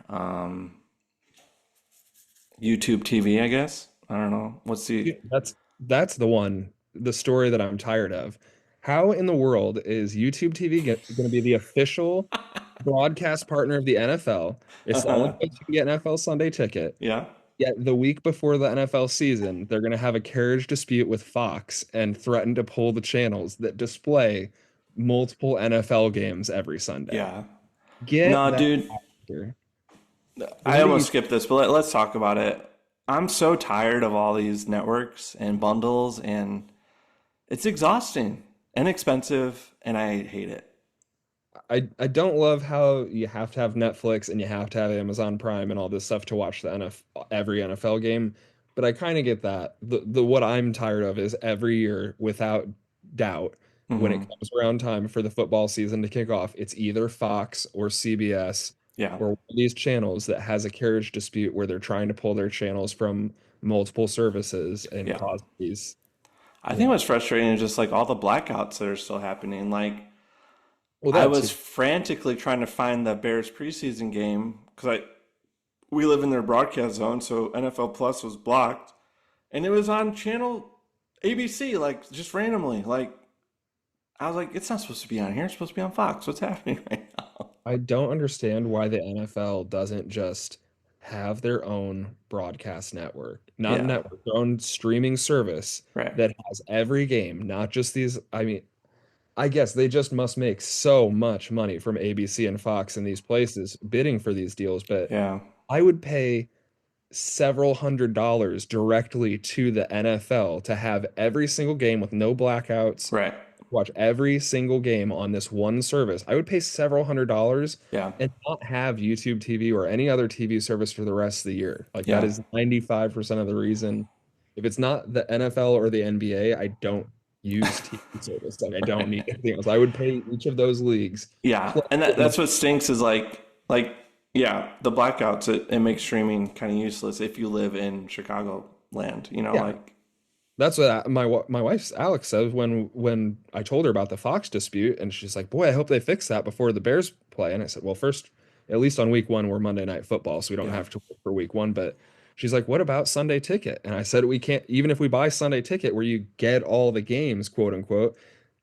YouTube TV, I guess. I don't know. What's Yeah, the that's the one, the story that I'm tired of. How in the world is YouTube TV going to be the official broadcast partner of the NFL? It's the only uh place you can get an NFL Sunday ticket. Yeah. Yet the week before the NFL season, they're going to have a carriage dispute with Fox and threaten to pull the channels that display multiple NFL games every Sunday. Yeah. Get No, that dude, out of here. I What do you? almost skipped this, but let's talk about it. I'm so tired of all these networks and bundles, and it's exhausting and expensive, and I hate it. I don't love how you have to have Netflix and you have to have Amazon Prime and all this stuff to watch the NFL, every NFL game, but I kind of get that. The what I'm tired of is every year, without doubt, when it Hmm. comes around time for the football season to kick off, it's either Fox or CBS Yeah. or one of these channels that has a carriage dispute where they're trying to pull their channels from multiple services and Yeah. cause these, I you think know. what's frustrating is just like all the blackouts that are still happening. Like, Well, I that was too. frantically trying to find the Bears preseason game because we live in their broadcast zone, so NFL Plus was blocked, and it was on channel ABC, like just randomly. Like I was like, it's not supposed to be on here. It's supposed to be on Fox. What's happening right now? I don't understand why the NFL doesn't just have their own broadcast network, not Yeah, network, their own streaming service right. that has every game, not just these. I mean, I guess they just must make so much money from ABC and Fox and these places bidding for these deals, but Yeah, I would pay several $100s directly to the NFL to have every single game with no blackouts, right. watch every single game on this one service. I would pay several $100s Yeah, and not have YouTube TV or any other TV service for the rest of the year. Like that yeah. is 95% of the reason. If it's not the NFL or the NBA, I don't use TV service. Like I don't need Right. anything else. I would pay each of those leagues. Yeah, Plus, and that's what stinks is like the blackouts. It makes streaming kind of useless if you live in Chicago land. yeah, Like that's what my wife's Alex says when I told her about the Fox dispute, and she's like, "Boy, I hope they fix that before the Bears play." And I said, "Well, first, at least on week one, we're Monday Night Football, so we don't yeah, have to wait for week one." But she's like, "What about Sunday Ticket?" And I said, "We can't even if we buy Sunday Ticket, where you get all the games, quote unquote,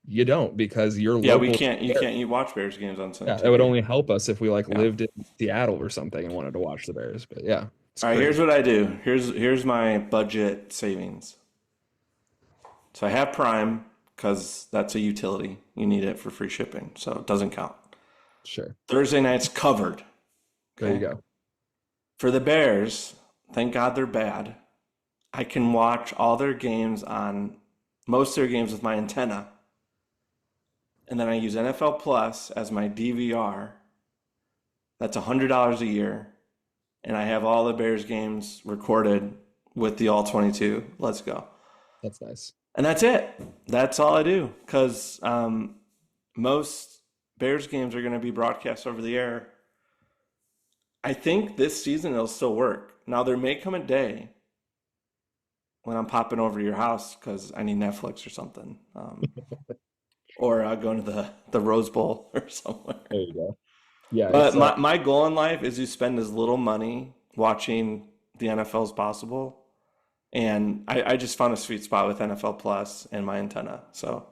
you don't because your yeah. We local." can't. You watch Bears games on Sunday Yeah, it would ticket. only help us if we like Yeah. lived in Seattle or something and wanted to watch the Bears. But yeah, it's All right. Here's crazy. what I do. Here's my budget savings. So I have Prime because that's a utility. You need it for free shipping, so it doesn't count. Sure. Thursday night's covered. There you Okay. go. For the Bears, thank God they're bad. I can watch all their games on most of their games with my antenna, and then I use NFL Plus as my DVR. That's $100 a year, and I have all the Bears games recorded with the all 22. Let's go. That's nice. And that's it. That's all I do because most Bears games are going to be broadcast over the air. I think this season it'll still work. Now there may come a day when I'm popping over to your house because I need Netflix or something, or going to the Rose Bowl or somewhere. There you go. Yeah, But it's my goal in life is to spend as little money watching the NFL as possible. And I just found a sweet spot with NFL Plus and my antenna. So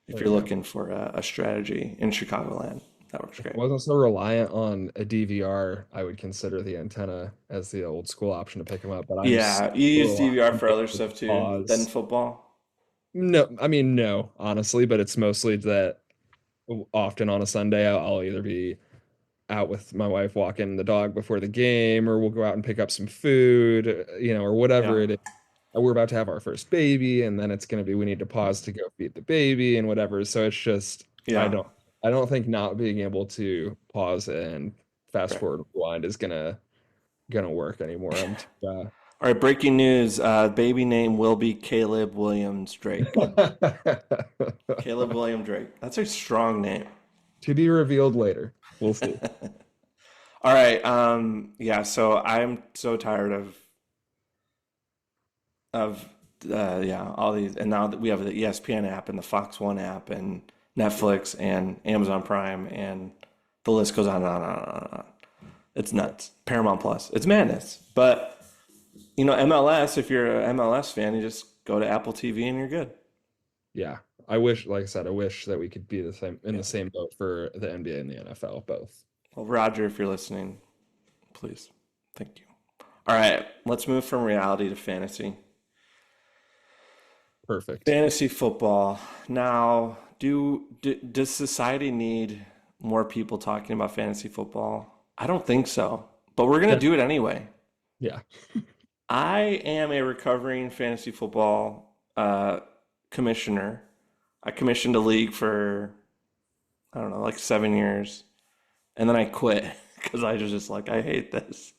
if there you're you go. looking for a strategy in Chicagoland, that works If I great. wasn't so reliant on a DVR, I would consider the antenna as the old school option to pick them up. But I'm so Yeah, you use DVR reliant for other on stuff too than pause. football. No, I mean no, honestly, but it's mostly that often on a Sunday I'll either be out with my wife walking the dog before the game, or we'll go out and pick up some food, or whatever Yeah, it is. We're about to have our first baby, and then it's going to be we need to pause to go feed the baby and whatever. So it's just I yeah, don't I don't think not being able to pause and fast right. forward rewind is gonna work anymore. I'm too, All right, breaking news. Baby name will be Caleb Williams Drake. Caleb William Drake. That's a strong name. to be revealed later. We'll see. All right. Yeah. So I'm so tired of yeah, all these, and now that we have the ESPN app and the Fox One app and Netflix and Amazon Prime and the list goes on and on and on and on. It's nuts. Paramount Plus. It's madness. But MLS, if you're an MLS fan, you just go to Apple TV and you're good. Yeah. I wish, like I said, I wish that we could be the same in Yeah. the same boat for the NBA and the NFL both. Well, Roger, if you're listening, please. Thank you. All right, let's move from reality to fantasy. Perfect. Fantasy football. Now, does society need more people talking about fantasy football? I don't think so, but we're going to That, do it anyway. yeah. I am a recovering fantasy football commissioner. I commissioned a league for, I don't know, like 7 years. And then I quit because I was just like, I hate this.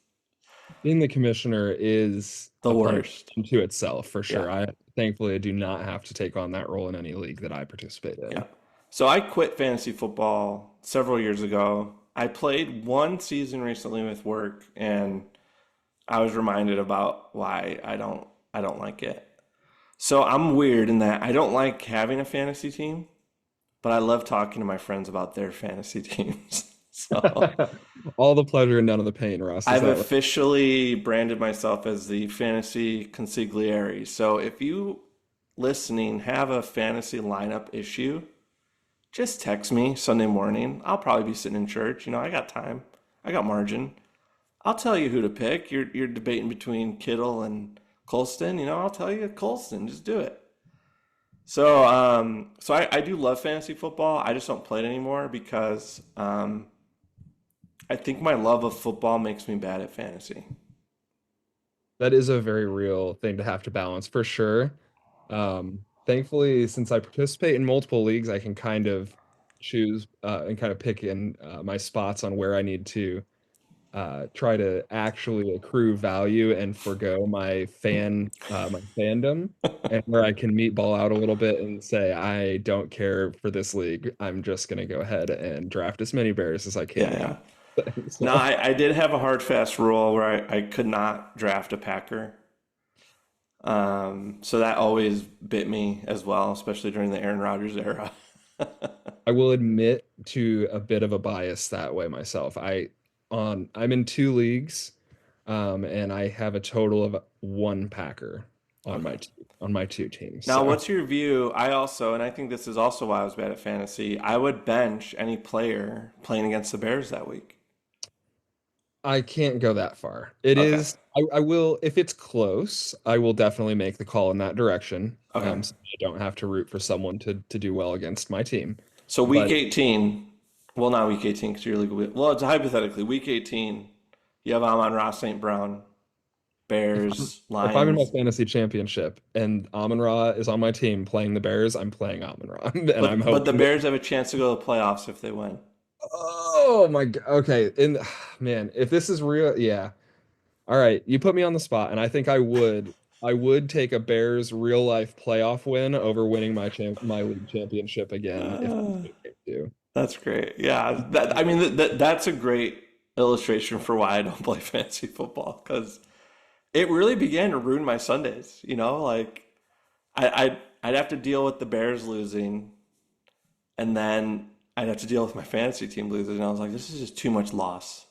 Being the commissioner is The a punishment worst. unto itself for Yeah. sure. I thankfully do not have to take on that role in any league that I participate Yeah. in. So I quit fantasy football several years ago. I played one season recently with work and I was reminded about why I don't like it. So I'm weird in that I don't like having a fantasy team, but I love talking to my friends about their fantasy teams. So All the pleasure and none of the pain, Ross. Is I've that right? officially branded myself as the fantasy consigliere. So if you listening have a fantasy lineup issue, just text me Sunday morning. I'll probably be sitting in church. I got time. I got margin. I'll tell you who to pick. You're debating between Kittle and Colston. I'll tell you Colston. Just do it. So I do love fantasy football. I just don't play it anymore because I think my love of football makes me bad at fantasy. That is a very real thing to have to balance for sure. Thankfully, since I participate in multiple leagues, I can kind of choose and kind of pick in my spots on where I need to try to actually accrue value and forego my fandom, and where I can meet ball out a little bit and say, I don't care for this league. I'm just gonna go ahead and draft as many bears as I Yeah, can yeah. now. No, So I did have a hard fast rule where I could not draft a Packer. So that always bit me as well, especially during the Aaron Rodgers era. I will admit to a bit of a bias that way myself. I'm in two leagues, and I have a total of one Packer on Okay. my two teams. Now, So what's your view? And I think this is also why I was bad at fantasy. I would bench any player playing against the Bears that week. I can't go that far. It Okay. is, I will, if it's close, I will definitely make the call in that direction. Okay. So I don't have to root for someone to do well against my team. So week But 18, well, not week 18 because you're legal. Well, it's hypothetically week 18. You have Amon-Ra St. Brown, if I'm, Bears, if I'm in my Lions. fantasy championship and Amon-Ra is on my team playing the Bears, I'm playing Amon-Ra, and I'm But the hoping that. Bears have a chance to go to the playoffs if they win. Oh my God. Okay. And man, if this is real, yeah. All right. You put me on the spot, and I think I would take a Bears real life playoff win over winning my league championship again if that's Uh, what it came to. that's great. Yeah, that's a great illustration for why I don't play fantasy football because it really began to ruin my Sundays. Like I'd have to deal with the Bears losing, and then I'd have to deal with my fantasy team losing. And I was like, this is just too much loss.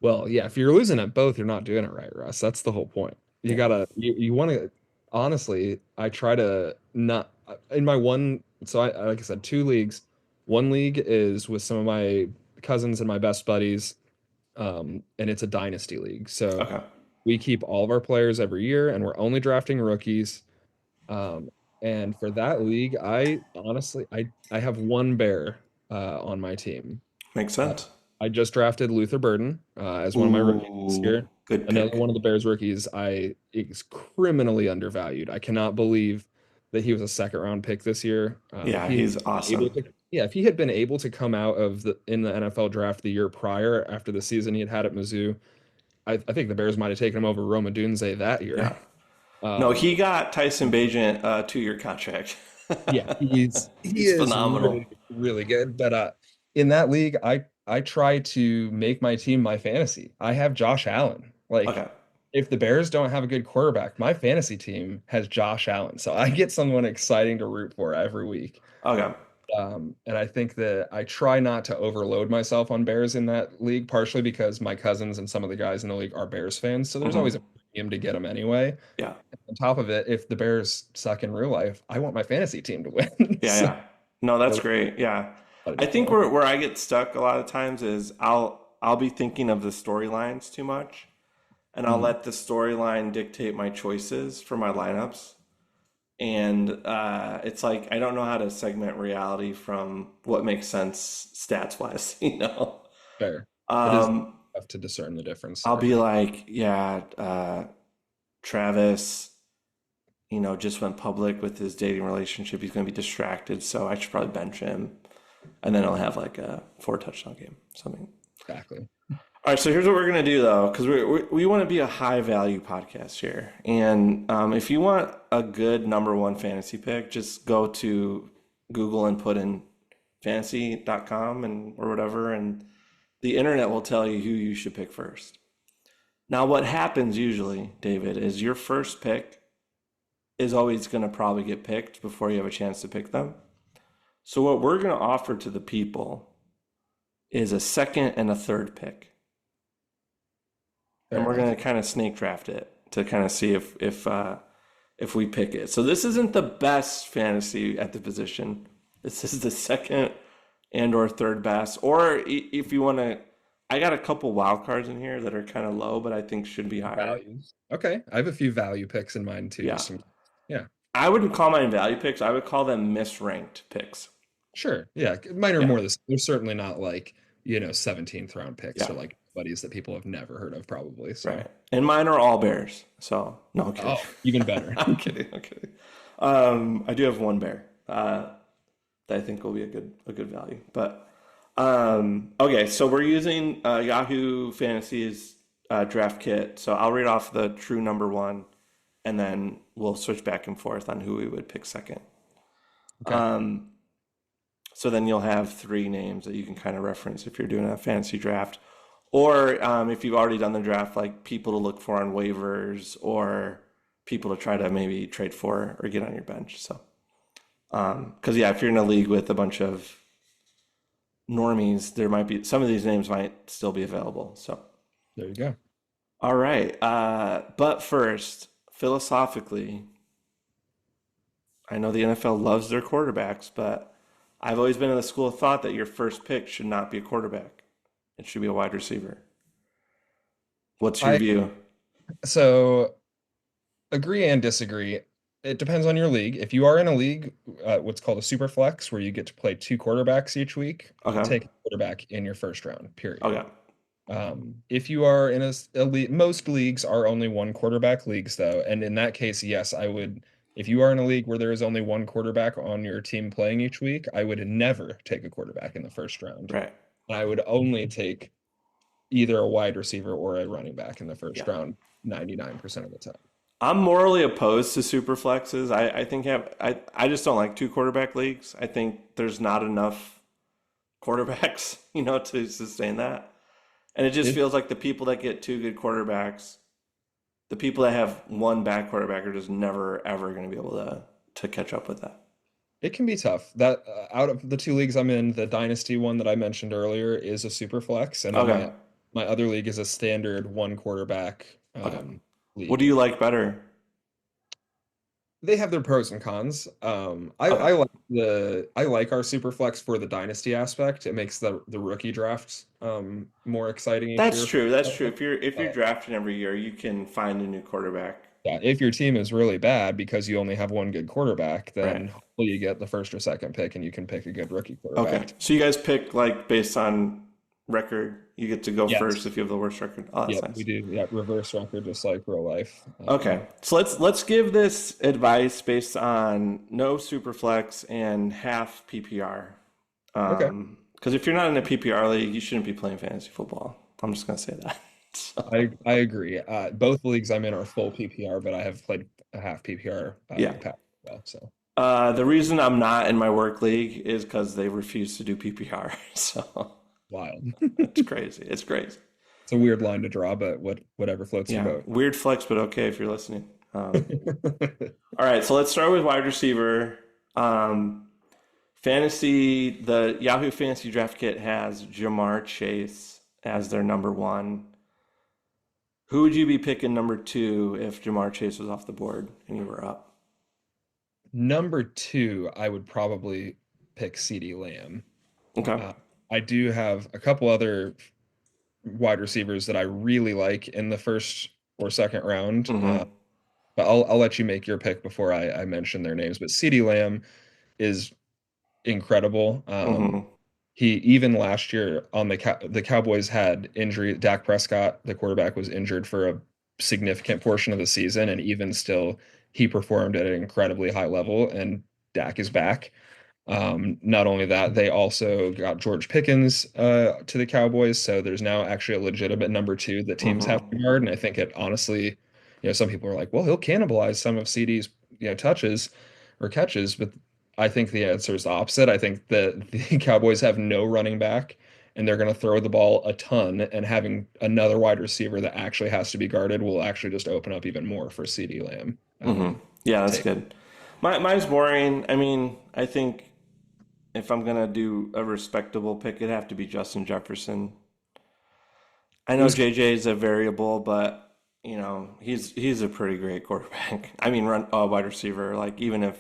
Well, yeah, if you're losing at both, you're not doing it right, Russ. That's the whole point. You Yeah. gotta you want to honestly, I try to not in my one so like I said, two leagues. One league is with some of my cousins and my best buddies, and it's a dynasty league. So Okay. we keep all of our players every year, and we're only drafting rookies. Um, and for that league, I honestly I have one bear on my team. Makes Uh, sense. I just drafted Luther Burden as one of my rookies this Ooh, year. good Another pick. one of the Bears rookies I is criminally undervalued. I cannot believe that he was a second round pick this year. If Yeah, he had he's been able awesome. to, yeah, if he had been able to come out of the in the NFL draft the year prior after the season he had at Mizzou, I think the Bears might have taken him over Roma Dunze that year. Yeah. No, Um, he got Tyson Bagent a 2-year contract. Yeah, he He's is really phenomenal. really good. But in that league, I try to make my team my fantasy. I have Josh Allen. Like Okay. if the Bears don't have a good quarterback, my fantasy team has Josh Allen. So I get someone exciting to root for every week. Okay. And I think that I try not to overload myself on Bears in that league, partially because my cousins and some of the guys in the league are Bears fans. So there's always a Hmm. team to get him anyway. Yeah. On top of it, if the Bears suck in real life, I want my fantasy team to win. Yeah, So yeah. No, we're that's great. Yeah. gotta I do think both. where I get stuck a lot of times is I'll be thinking of the storylines too much, and I'll Mhm. let the storyline dictate my choices for my lineups. And it's like I don't know how to segment reality from what makes sense stats wise, you know. Fair. It is Um, tough to discern the difference I'll there. be like, yeah, Travis, just went public with his dating relationship. He's going to be distracted, so I should probably bench him. And then I'll have like a 4 touchdown game, something. Exactly. All right, so here's what we're going to do though, because we want to be a high value podcast here. And if you want a good number one fantasy pick, just go to Google and put in fantasy.com and or whatever, and the internet will tell you who you should pick first. Now, what happens usually, David, is your first pick is always going to probably get picked before you have a chance to pick them. So what we're going to offer to the people is a second and a third pick. And Fair we're enough. going to kind of snake draft it to kind of see if we pick it. So this isn't the best fantasy at the position. This is the second and or third best. Or if you want to, I got a couple wild cards in here that are kind of low, but I think should be higher. Values. Okay. I have a few value picks in mind too. Yeah. Just yeah. I wouldn't call mine value picks. I would call them misranked picks. Sure. Yeah. Mine are Yeah. more this. They're certainly not like, 17th round picks Yeah. or like buddies that people have never heard of probably. So Right. And mine are all bears. So no, I'm kidding. oh, even better. I'm kidding. I'm kidding. I do have one bear that I think will be a good value. But okay, so we're using Yahoo Fantasy's draft kit. So I'll read off the true number one, and then we'll switch back and forth on who we would pick second. Okay. So then you'll have 3 names that you can kind of reference if you're doing a fantasy draft, or if you've already done the draft, like people to look for on waivers or people to try to maybe trade for or get on your bench. So, because yeah, if you're in a league with a bunch of normies, there might be some of these names might still be available. So, There you go. all right. But first, philosophically, I know the NFL loves their quarterbacks, but I've always been in the school of thought that your first pick should not be a quarterback. It should be a wide receiver. What's your I view? so agree and disagree. It depends on your league. If you are in a league, what's called a super flex, where you get to play 2 quarterbacks each week, Okay. take a quarterback in your first round, period. Okay. If you are in a league, most leagues are only 1 quarterback leagues, though. And in that case, yes, I would. If you are in a league where there is only 1 quarterback on your team playing each week, I would never take a quarterback in the first round. Right. I would only take either a wide receiver or a running back in the Yeah. first round 99% of the time. I'm morally opposed to super flexes. I think I just don't like 2 quarterback leagues. I think there's not enough quarterbacks, to sustain that. And it just It feels like the people that get 2 good quarterbacks, the people that have 1 bad quarterback are just never ever going to be able to catch up with that. it can be tough. That out of the 2 leagues I'm in, the dynasty one that I mentioned earlier is a super flex, and then Okay. my other league is a standard 1 quarterback Okay. What league. do you like better? They have their pros and cons. Okay. I like our super flex for the dynasty aspect. It makes the rookie drafts more exciting each That's year. true. That's true. If you're Uh, drafting every year, you can find a new quarterback. yeah, if your team is really bad because you only have 1 good quarterback, Right. then hopefully you get the first or second pick and you can pick a good rookie Okay. quarterback. So you guys pick like based on record. You get to go Yes. first if you have the worst record. Oh, that's Yep, we nice. do. Yeah, reverse record just like real life. Okay. So let's give this advice based on no superflex and half PPR. Okay. Because if you're not in a PPR league, you shouldn't be playing fantasy football. I'm just gonna say that. So, I agree. Both leagues I'm in are full PPR, but I have played a half PPR in yeah. the past as well. So The reason I'm not in my work league is because they refuse to do PPR. So wild. it's crazy. It's crazy. It's a weird line to draw, but whatever floats your Yeah. boat. Weird flex, but okay if you're listening. All right. So let's start with wide receiver. Fantasy, the Yahoo Fantasy Draft Kit has Jamar Chase as their number one. Who would you be picking number two if Jamar Chase was off the board and you were up? Number two, I would probably pick CeeDee Lamb. Okay. Uh, I do have a couple other wide receivers that I really like in the first or second round. Mm-hmm. But I'll let you make your pick before I mention their names. But CeeDee Lamb is incredible. Mm-hmm. He even last year on the Cowboys had injury. Dak Prescott, the quarterback, was injured for a significant portion of the season, and even still, he performed at an incredibly high level. And Dak is back. Not only that, they also got George Pickens to the Cowboys, so there's now actually a legitimate number two that teams have to Mm-hmm. guard. And I think it honestly, some people are like, well, he'll cannibalize some of CD's touches or catches, but I think the answer is the opposite. I think that the Cowboys have no running back, and they're going to throw the ball a ton, and having another wide receiver that actually has to be guarded will actually just open up even more for CD Lamb. Mm-hmm. Yeah, To that's take. good. Mine's boring. I mean, I think if I'm gonna do a respectable pick, it'd have to be Justin Jefferson. I It know was JJ is a variable, but he's a pretty great quarterback. I mean, run wide receiver. Like even if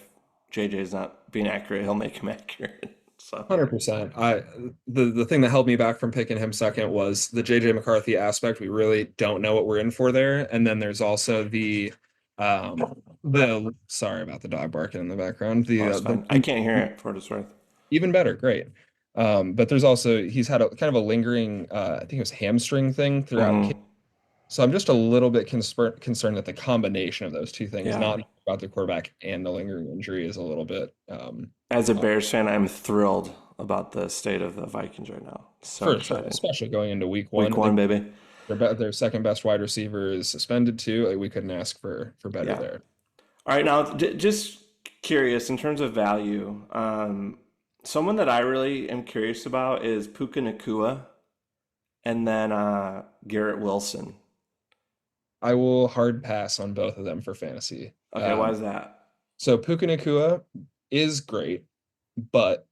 JJ is not being accurate, he'll make him accurate. So 100%. The thing that held me back from picking him second was the JJ McCarthy aspect. We really don't know what we're in for there. And then there's also the sorry about the dog barking in the background. oh, that's The fine. I can't hear it for what it's worth. even better, great. But there's also he's had a kind of a lingering I think it was hamstring thing throughout camp. Hmm. So I'm just a little bit concerned that the combination of those two things, Yeah. not about the quarterback and the lingering injury, is a little bit As a off. Bears fan, I'm thrilled about the state of the Vikings right now. So For sure, excited. especially going into week Week one. one, baby. Their second best wide receiver is suspended too. Like, we couldn't ask for better Yeah. there. All right, now just curious in terms of value. Someone that I really am curious about is Puka Nakua and then Garrett Wilson. I will hard pass on both of them for fantasy. Okay, why is that? So Puka Nacua is great, but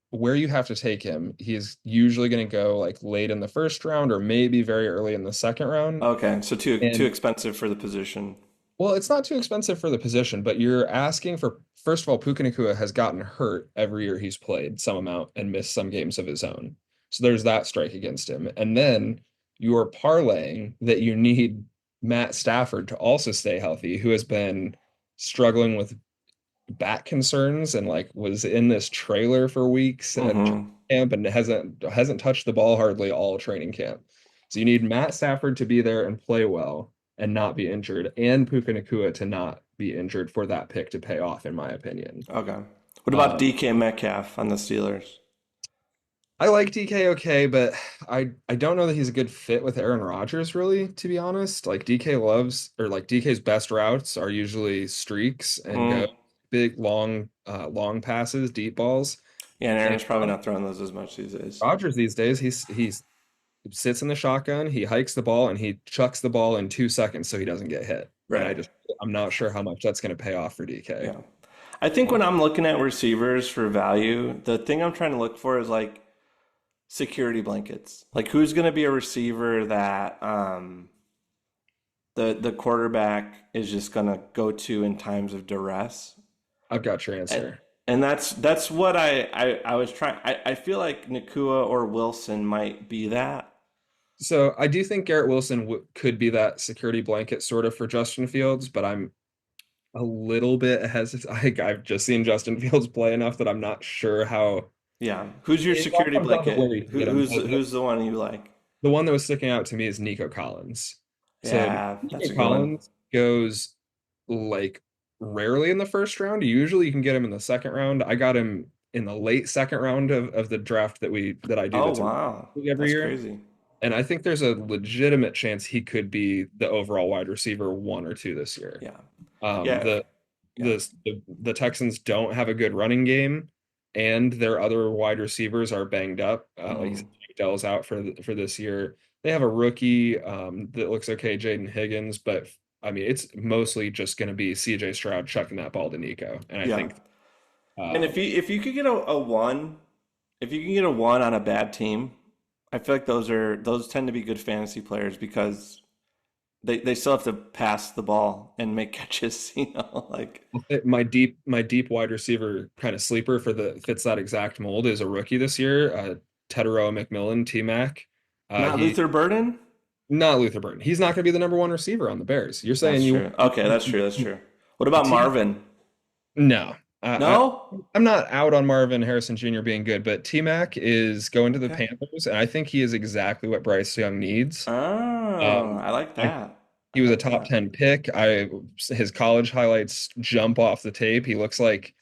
where you have to take him, he's usually going to go like late in the first round or maybe very early in the second round. Okay, so too And expensive for the position. well, it's not too expensive for the position, but you're asking for, first of all, Puka Nacua has gotten hurt every year he's played some amount and missed some games of his own. So there's that strike against him. And then you're parlaying that you need Matt Stafford to also stay healthy, who has been struggling with back concerns and like was in this trailer for weeks at training Mm-hmm. camp and hasn't touched the ball hardly all training camp. So you need Matt Stafford to be there and play well and not be injured, and Puka Nacua to not be injured for that pick to pay off, in my opinion. Okay. What about Um, DK Metcalf on the Steelers? I like DK okay, but I don't know that he's a good fit with Aaron Rodgers, really, to be honest. Like DK loves, or like DK's best routes are usually streaks and go Mm. big long passes, deep balls. Yeah, and And Aaron's probably not throwing those as much these days. Rodgers these days, he's sits in the shotgun, he hikes the ball, and he chucks the ball in 2 seconds so he doesn't get hit. And Right. I'm not sure how much that's going to pay off for DK. Yeah. I think when I'm looking at receivers for value, the thing I'm trying to look for is like security blankets. Like who's going to be a receiver that the quarterback is just going to go to in times of duress. I've got your And answer. and that's what I was trying. I feel like Nakua or Wilson might be that. So I do think Garrett Wilson could be that security blanket sort of for Justin Fields, but I'm a little bit hesitant. I've just seen Justin Fields play enough that I'm not sure how. Yeah. Who's your It all security comes down to where you blanket? can get him. Who's the one you like? The one that was sticking out to me is Nico Collins. So Yeah, that's Nico a good one. Collins goes like rarely in the first round. Usually you can get him in the second round. I got him in the late second round of the draft that I do Oh that's wow, every that's year. crazy. And I think there's a legitimate chance he could be the overall wide receiver one or two this year. Yeah, Um, yeah, the yeah. the Texans don't have a good running game, and their other wide receivers are banged up. Like you Hmm. said, Dell's out for this year. They have a rookie that looks okay, Jaden Higgins, but I mean it's mostly just going to be C.J. Stroud chucking that ball to Nico, and I Yeah. think And um, if you could get a one, if you can get a one on a bad team, I feel like those tend to be good fantasy players because they still have to pass the ball and make catches, like My deep wide receiver kind of sleeper for the fits that exact mold is a rookie this year, Tedero McMillan, T-Mac. not He Luther Burden. Not Luther Burton. He's not going to be the number one receiver on the Bears. You're saying That's you true. Okay, that's true. That's true. What a about team? Marvin? No, No. I'm not out on Marvin Harrison Jr. being good, but T-Mac is going to the Okay. Panthers, and I think he is exactly what Bryce Young needs. Oh, Um, I like I, that. I he was a like top that. 10 pick. His college highlights jump off the tape. He looks like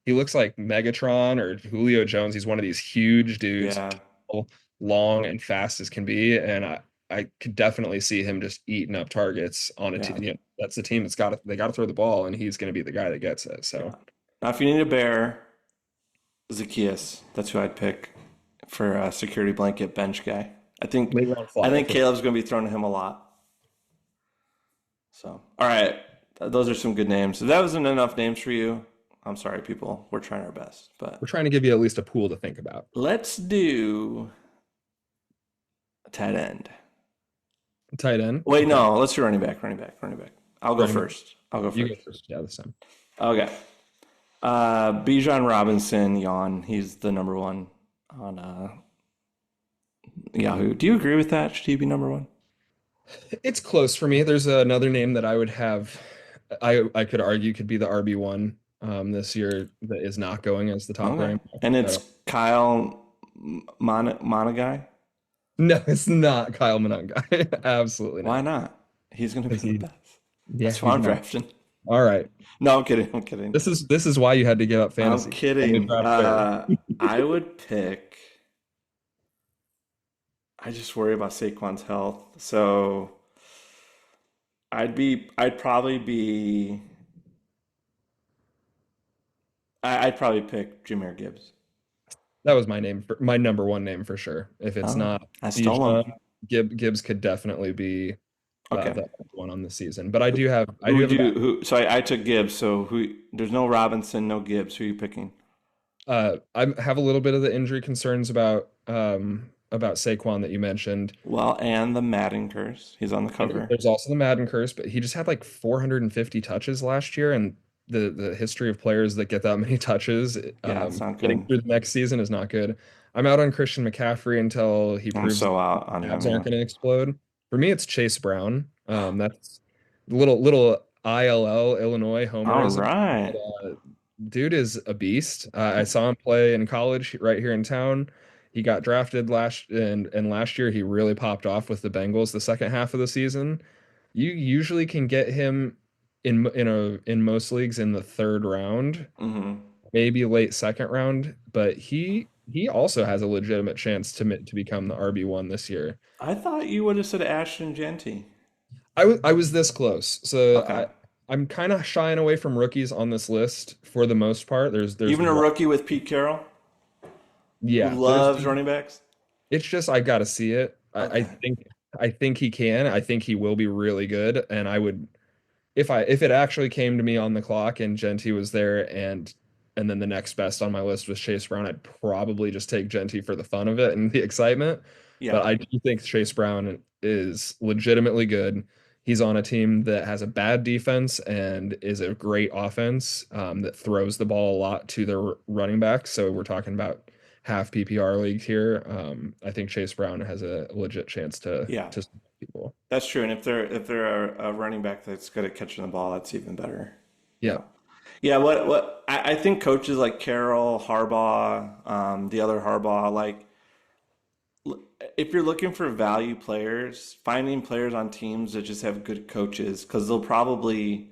Megatron or Julio Jones. He's one of these huge dudes, Yeah. tall, long and fast as can be, and I could definitely see him just eating up targets on a Yeah. team. That's the team they got to throw the ball, and he's going to be the guy that gets it. Yeah. So Now, if you need a bear, Zacchaeus. That's who I'd pick for a security blanket bench guy. I think late round I flyer think for Caleb's going to be throwing to him a lot. So, all right, those are some good names. If that wasn't enough names for you, I'm sorry, people. We're trying our best, but we're trying to give you at least a pool to think about. let's do a tight end. Tight end. Wait, Okay. no, let's do running back. Running back. Running back. I'll go Running back. first. I'll go You go first. first. Yeah, this time. Okay. Bijan Robinson, yawn. He's the number one on Yahoo. Do you agree with that? Should he be number one? It's close for me. There's another name that I would have. I could argue could be the RB1 this year that is not going as the top Okay. running back. And it's So Kyle Monagai. no, it's not Kyle Monangai. Absolutely Why not. not? He's going to be Because the he, best. yeah, That's who he's I'm not. drafting. All right. No, I'm kidding. I'm kidding. This is why you had to give up I'm fantasy. And you kidding. draft better. I would pick. I just worry about Saquon's health. So I'd probably be, I'd probably pick Jameer Gibbs. That was my number one name for sure. If it's Oh, not I stole him. Bijan, Gibbs could definitely be Okay. the one on the season. But I Who do would have a you, back. who, so I took Gibbs. So there's no Robinson, no Gibbs. Who are you picking? I have a little bit of the injury concerns about Saquon that you mentioned. Well, and the Madden curse. He's on the And cover. there's also the Madden curse, but he just had like 450 touches last year, and the history of players that get that many touches, Yeah, it's not getting good. through the next season is not good. I'm out on Christian McCaffrey until he I'm proves so out on him, abs aren't yeah. going to explode. For me, it's Chase Brown. That's little ILL Illinois All homerism. But, right. dude is a beast. I saw him play in college right here in town. He got drafted last year he really popped off with the Bengals the second half of the season. You usually can get him in most leagues in the third round, Hmm. maybe late second round, but he also has a legitimate chance to become the RB1 this year. I thought you would have said Ashton Genty. I was this close. So Okay. I'm kind of shying away from rookies on this list for the most part. There's Even a one, rookie with Pete Carroll, who yeah, loves running backs. it's just I gotta see it. Okay. I think he can. I think he will be really good. And I would if it actually came to me on the clock and Genty was there and then the next best on my list was Chase Brown, I'd probably just take Genty for the fun of it and the excitement. Yeah. But I do think Chase Brown is legitimately good. He's on a team that has a bad defense and is a great offense that throws the ball a lot to their running backs. So we're talking about half PPR leagues here. I think Chase Brown has a legit chance to Yeah. to stop people. That's true. And if they're a running back that's good at catching the ball, that's even better. Yeah. Yeah. Yeah. I think coaches like Carroll, Harbaugh, the other Harbaugh, like if you're looking for value players, finding players on teams that just have good coaches, because they'll probably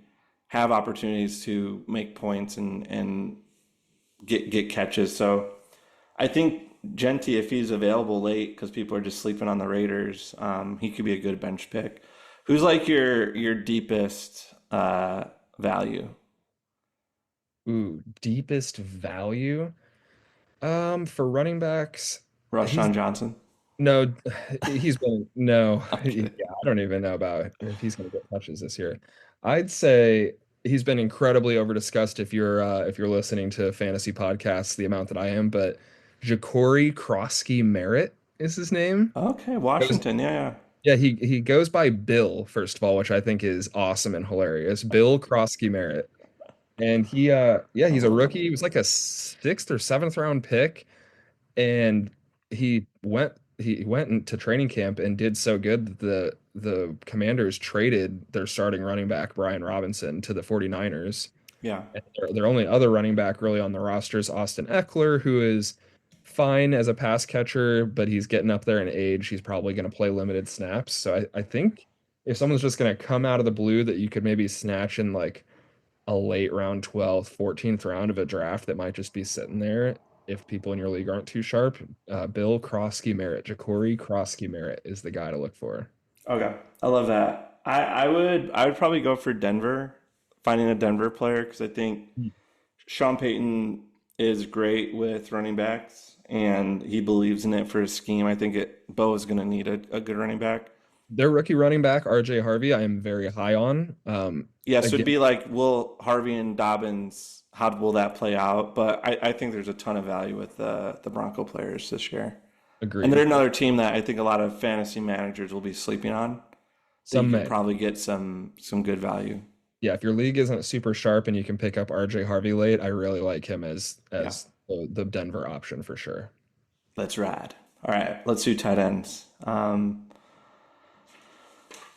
have opportunities to make points and get catches. So I think Genty, if he's available late, because people are just sleeping on the Raiders, he could be a good bench pick. Who's like your deepest value? Ooh, deepest value. For running backs, he's Rashawn Johnson. no, he's been no. I'm Yeah, kidding. I don't even know about if he's going to get touches this year. I'd say he's been incredibly over discussed if you're listening to fantasy podcasts the amount that I am, but Ja'Cory Krosky Merritt is his name. Okay, Goes Washington. Yeah, yeah. Yeah, he goes by Bill, first of all, which I think is awesome and hilarious. Bill Krosky Merritt. And yeah, he's a rookie. He was like a sixth or seventh round pick. And he went into training camp and did so good that the Commanders traded their starting running back, Brian Robinson, to the 49ers. Yeah. And their only other running back really on the roster is Austin Eckler, who is fine as a pass catcher, but he's getting up there in age. He's probably going to play limited snaps. So I think if someone's just going to come out of the blue that you could maybe snatch in like a late round 12th, 14th round of a draft that might just be sitting there if people in your league aren't too sharp, Bill Krosky Merritt, Ja'Cory Krosky Merritt is the guy to look for. Okay. I love that. I would probably go for Denver, finding a Denver player because I think Sean Payton is great with running backs and he believes in it for his scheme. I think Bo is going to need a good running back. Their rookie running back, RJ Harvey, I am very high on. Yeah, so it'd Again, be like, will Harvey and Dobbins, how will that play out? But I think there's a ton of value with the Bronco players this year. And they're agreed. another team that I think a lot of fantasy managers will be sleeping on that you Some can may. probably get some good value. Yeah, if your league isn't super sharp and you can pick up RJ Harvey late, I really like him as Yeah, the Denver option for sure. that's rad. All right, let's do tight ends.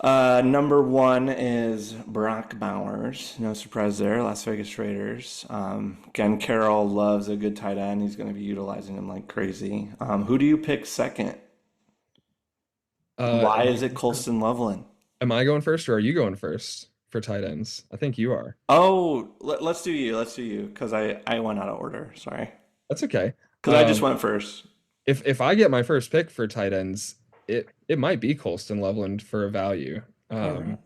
Number one is Brock Bowers. No surprise there. Las Vegas Raiders. Again, Carroll loves a good tight end. He's going to be utilizing him like crazy. Who do you pick second? And why Am is it Colston Loveland? I going first or are you going first for tight ends? I think you are. Oh, let's do you. Let's do you because I went out of order. Sorry. That's okay. Because I just went first. If I get my first pick for tight ends, it might be Colston Loveland for a value. All right.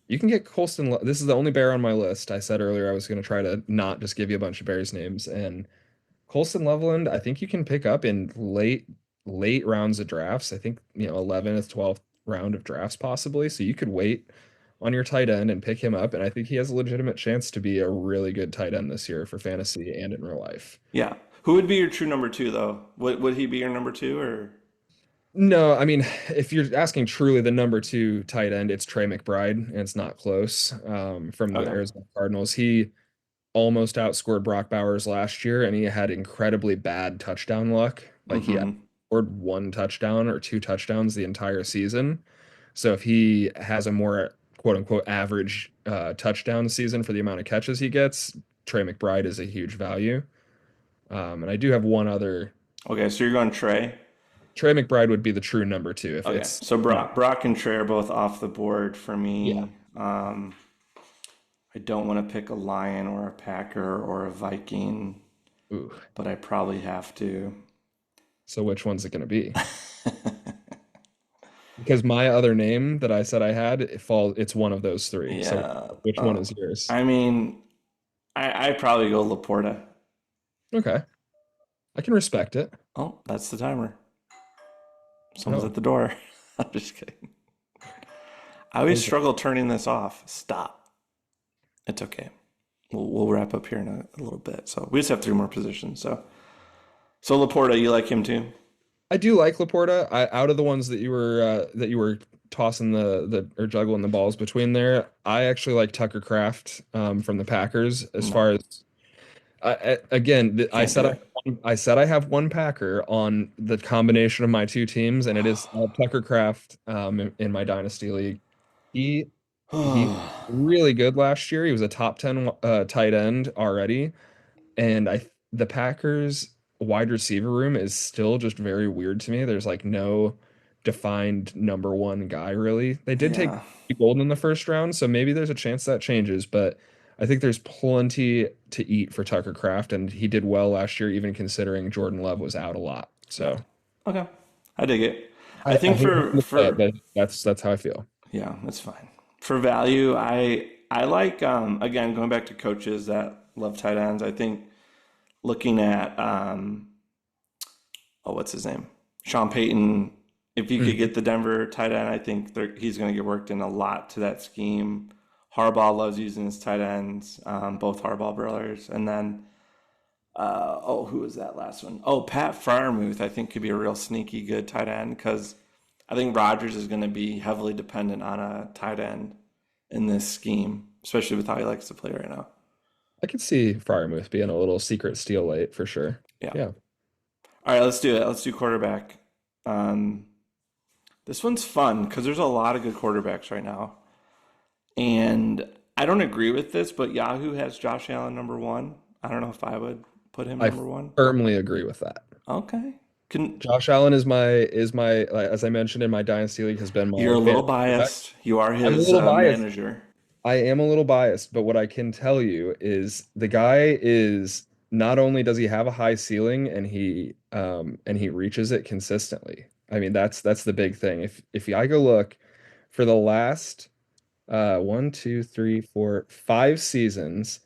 You can get This is the only bear on my list. I said earlier I was going to try to not just give you a bunch of bears names, and Colston Loveland, I think you can pick up in late rounds of drafts. I think 11th, 12th round of drafts possibly. So you could wait on your tight end and pick him up, and I think he has a legitimate chance to be a really good tight end this year for fantasy and in real life. Yeah. Who would be your true number two though? Would he be your number two or? No, I mean, if you're asking truly the number two tight end, it's Trey McBride, and it's not close. From the Okay. Arizona Cardinals, he almost outscored Brock Bowers last year, and he had incredibly bad touchdown luck. Like he Mm-hmm. scored one touchdown or two touchdowns the entire season. So if he has a more quote unquote average touchdown season for the amount of catches he gets, Trey McBride is a huge value. And I do have one other. Okay, so you're going Trey. Trey McBride would be the true number two if Okay, it's so not. Brock and Trey are both off the board for Yeah. me. I don't want to pick a Lion or a Packer or a Viking, Ooh. but I probably have to. So which one's it going to be? Because my other name that I said I had, it's one of those three. So Yeah. which one is yours? I mean, I'd probably go Laporta. Okay. I can respect it. Oh, that's the timer. Someone's at No. the door. I'm just kidding. I always Okay. struggle turning this off. Stop. It's okay. We'll wrap up here in a little bit. So we just have three more positions. So Laporta, you like him too? I do like Laporta. Out of the ones that you were tossing the or juggling the balls between there, I actually like Tucker Kraft from the Packers as No, far as again, can't do it. I said I have one Packer on the combination of my two teams, and it is Tucker Kraft in my dynasty league. He he was really good last year. He was a top 10 tight end already, and the Packers wide receiver room is still just very weird to me. There's like no defined number one guy really. They did take Yeah, Golden in the first round, so maybe there's a chance that changes, but I think there's plenty to eat for Tucker Kraft, and he did well last year, even considering Jordan Love was out a lot. yeah. So Okay, I dig it. I I think hate for to say it, for but that's how I feel. yeah, that's fine. For value, I like again going back to coaches that love tight ends. I think looking at what's his name? Sean Payton. If you could Mhm. get the Denver tight end, I think he's going to get worked in a lot to that scheme. Harbaugh loves using his tight ends, both Harbaugh brothers. And then, who was that last one? Oh, Pat Freiermuth, I think could be a real sneaky good tight end because I think Rodgers is going to be heavily dependent on a tight end in this scheme, especially with how he likes to play right now. I could see Fryermuth being a little secret steal late for sure. Yeah. Yeah. All right, let's do it. Let's do quarterback. Um, this one's fun because there's a lot of good quarterbacks right now. And I don't agree with this, but Yahoo has Josh Allen number one. I don't know if I would put him I number one. firmly agree with that. Okay. Can Josh Allen is my like, as I mentioned in my dynasty league has been You're my a little fantasy quarterback. biased. You are I'm a his little biased. manager. I am a little biased, but what I can tell you is the guy is not only does he have a high ceiling and he reaches it consistently. I mean, that's the big thing. If I go look for the last one, two, three, four, 5 seasons,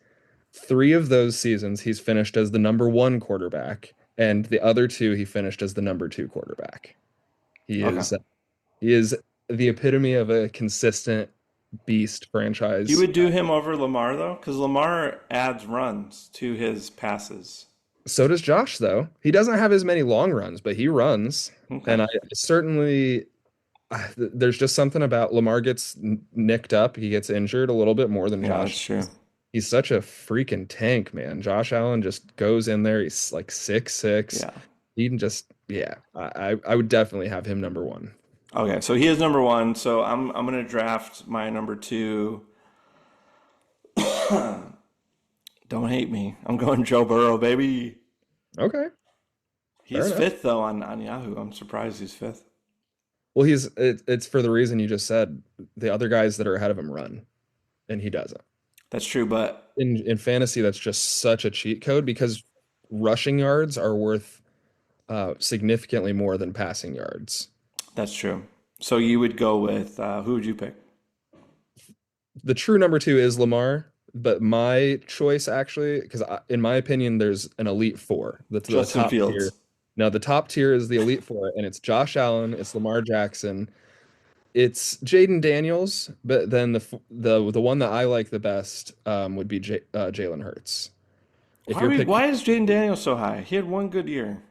3 of those seasons he's finished as the number one quarterback, and the other two he finished as the number two quarterback. He Okay. is he is the epitome of a consistent beast You franchise. would do him over Lamar though, because Lamar adds runs to his passes. So does Josh, though. He doesn't have as many long runs, but he runs. Okay. And I certainly, there's just something about Lamar gets nicked up. He gets injured a little bit more than Yeah, Josh that's true. does. He's such a freaking tank, man. Josh Allen just goes in there. He's like 6'6". Yeah. He can just, yeah, I would definitely have him number one. Okay, so he is number one. So I'm gonna draft my number two. Don't hate me. I'm going Joe Burrow, baby. Okay, fair He's enough. fifth though on Yahoo. I'm surprised he's fifth. Well, it's for the reason you just said. The other guys that are ahead of him run, and he doesn't. That's true, but In fantasy, that's just such a cheat code because rushing yards are worth significantly more than passing yards. that's true. So you would go with who would you pick? The true number two is Lamar, but my choice actually, because in my opinion, there's an elite four. That's the Justin top Fields. tier. Now, the top tier is the elite four, and it's Josh Allen, it's Lamar Jackson, it's Jaden Daniels, but then the one that I like the best would be Jalen Hurts. If you're picking Why is Jaden Daniels so high? He had one good year.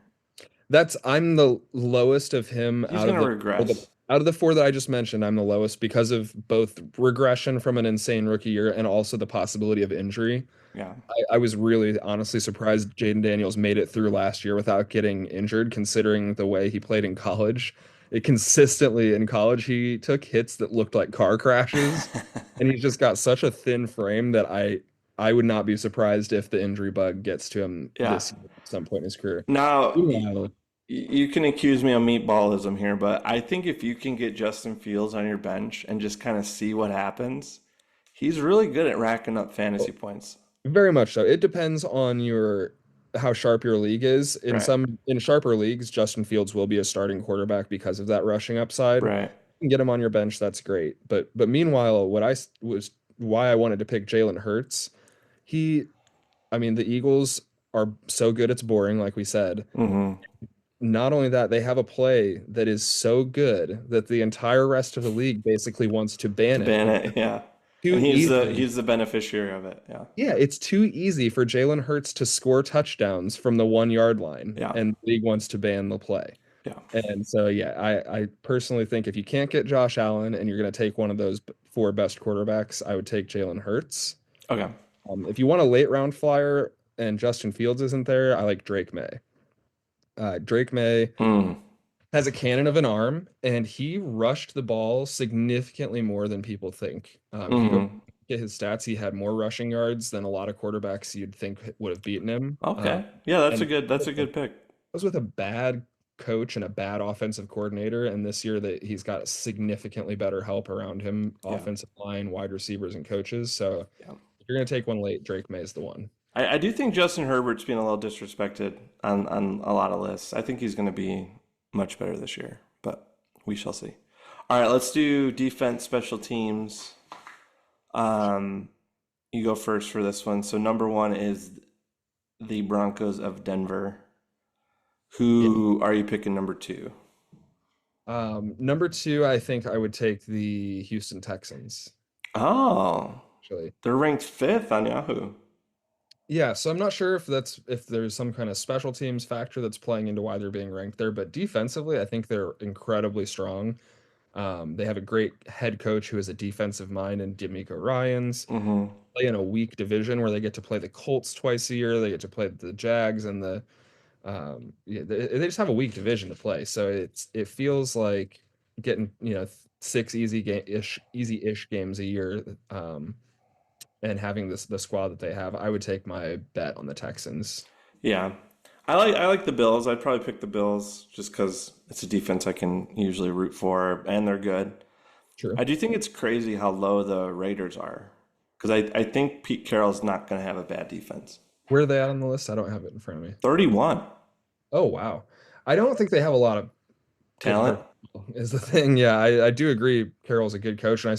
That's I'm the lowest of him He's gonna regress. out of the four that I just mentioned. I'm the lowest because of both regression from an insane rookie year and also the possibility of injury. Yeah. I was really honestly surprised Jaden Daniels made it through last year without getting injured, considering the way he played in college. It consistently in college he took hits that looked like car crashes, and he's just got such a thin frame that I would not be surprised if the injury bug gets to him Yeah. this year at some point in his career. Now, Meanwhile, you can accuse me of meatballism here, but I think if you can get Justin Fields on your bench and just kind of see what happens, he's really good at racking up fantasy points. very much so. It depends on your how sharp your league is. Right. In sharper leagues, Justin Fields will be a starting quarterback because of that rushing upside. You Right. can get him on your bench, that's great. But meanwhile, was why I wanted to pick Jalen Hurts. He, I mean, the Eagles are so good it's boring, like we said. Mm-hmm. Not only that, they have a play that is so good that the entire rest of the league basically wants to To ban it ban because it, yeah. too And easy. he's the beneficiary of it. Yeah. Yeah, it's too easy for Jalen Hurts to score touchdowns from the 1 yard line, Yeah. and the league wants to ban the play. Yeah. And so, yeah, I personally think if you can't get Josh Allen and you're going to take one of those four best quarterbacks, I would take Jalen Hurts. Okay. If you want a late round flyer and Justin Fields isn't there, I like Drake May. Drake May Mm. has a cannon of an arm, and he rushed the ball significantly more than people think. If you go Mm-hmm. get his stats, he had more rushing yards than a lot of quarterbacks you'd think would have beaten him. Okay. Yeah, And that's a good pick. was with a bad coach and a bad offensive coordinator, and this year that he's got significantly better help around him, Yeah. offensive line, wide receivers, and coaches. So Yeah. if you're gonna take one late, Drake May is the one. I do think Justin Herbert's being a little disrespected on a lot of lists. I think he's going to be much better this year, but we shall see. All right, let's do defense, special teams. Um, you go first for this one. So number one is the Broncos of Denver. Yeah. Who are you picking number two? Number two, I think I would take the Houston Texans. Oh, Actually, they're ranked fifth on Yahoo. Yeah, so I'm not sure if there's some kind of special teams factor that's playing into why they're being ranked there, but defensively, I think they're incredibly strong. They have a great head coach who has a defensive mind in D'Amico Ryans. Hmm. Play in a weak division where they get to play the Colts twice a year. They get to play the Jags and yeah, they just have a weak division to play. So it feels like getting, six easy-ish games a year, and having the squad that they have. I would take my bet on the Texans. Yeah. I like the Bills. I'd probably pick the Bills just because it's a defense I can usually root for and they're good. True. I do think it's crazy how low the Raiders are because I think Pete Carroll's not going to have a bad defense. Where are they at on the list? I don't have it in front of me. 31 Oh, wow. I don't think they have a lot of good talent. personnel is the thing. Yeah, I do agree Carroll's a good coach, and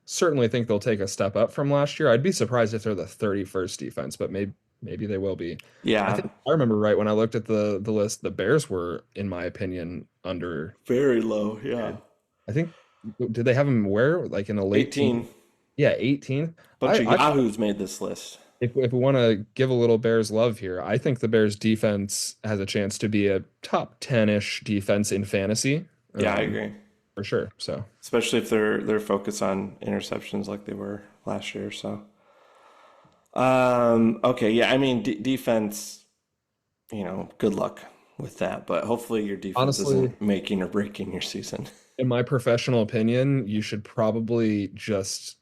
certainly think they'll take a step up from last year. I'd be surprised if they're the 31st defense, but maybe they will be. I Yeah, think I remember right when I looked at the list, the Bears were, in my opinion, under. very low. Yeah. I think did they have them where like in the late teens? 18. Yeah, 18th. Bunch of Yahoos made this list. If we want to give a little Bears love here, I think the Bears defense has a chance to be a top 10-ish defense in fantasy. Yeah, I agree. For sure. So, Especially if they're focused on interceptions like they were last year. So, okay, yeah, I mean defense, good luck with that. But hopefully your defense honestly, isn't making or breaking your season. in my professional opinion, you should probably just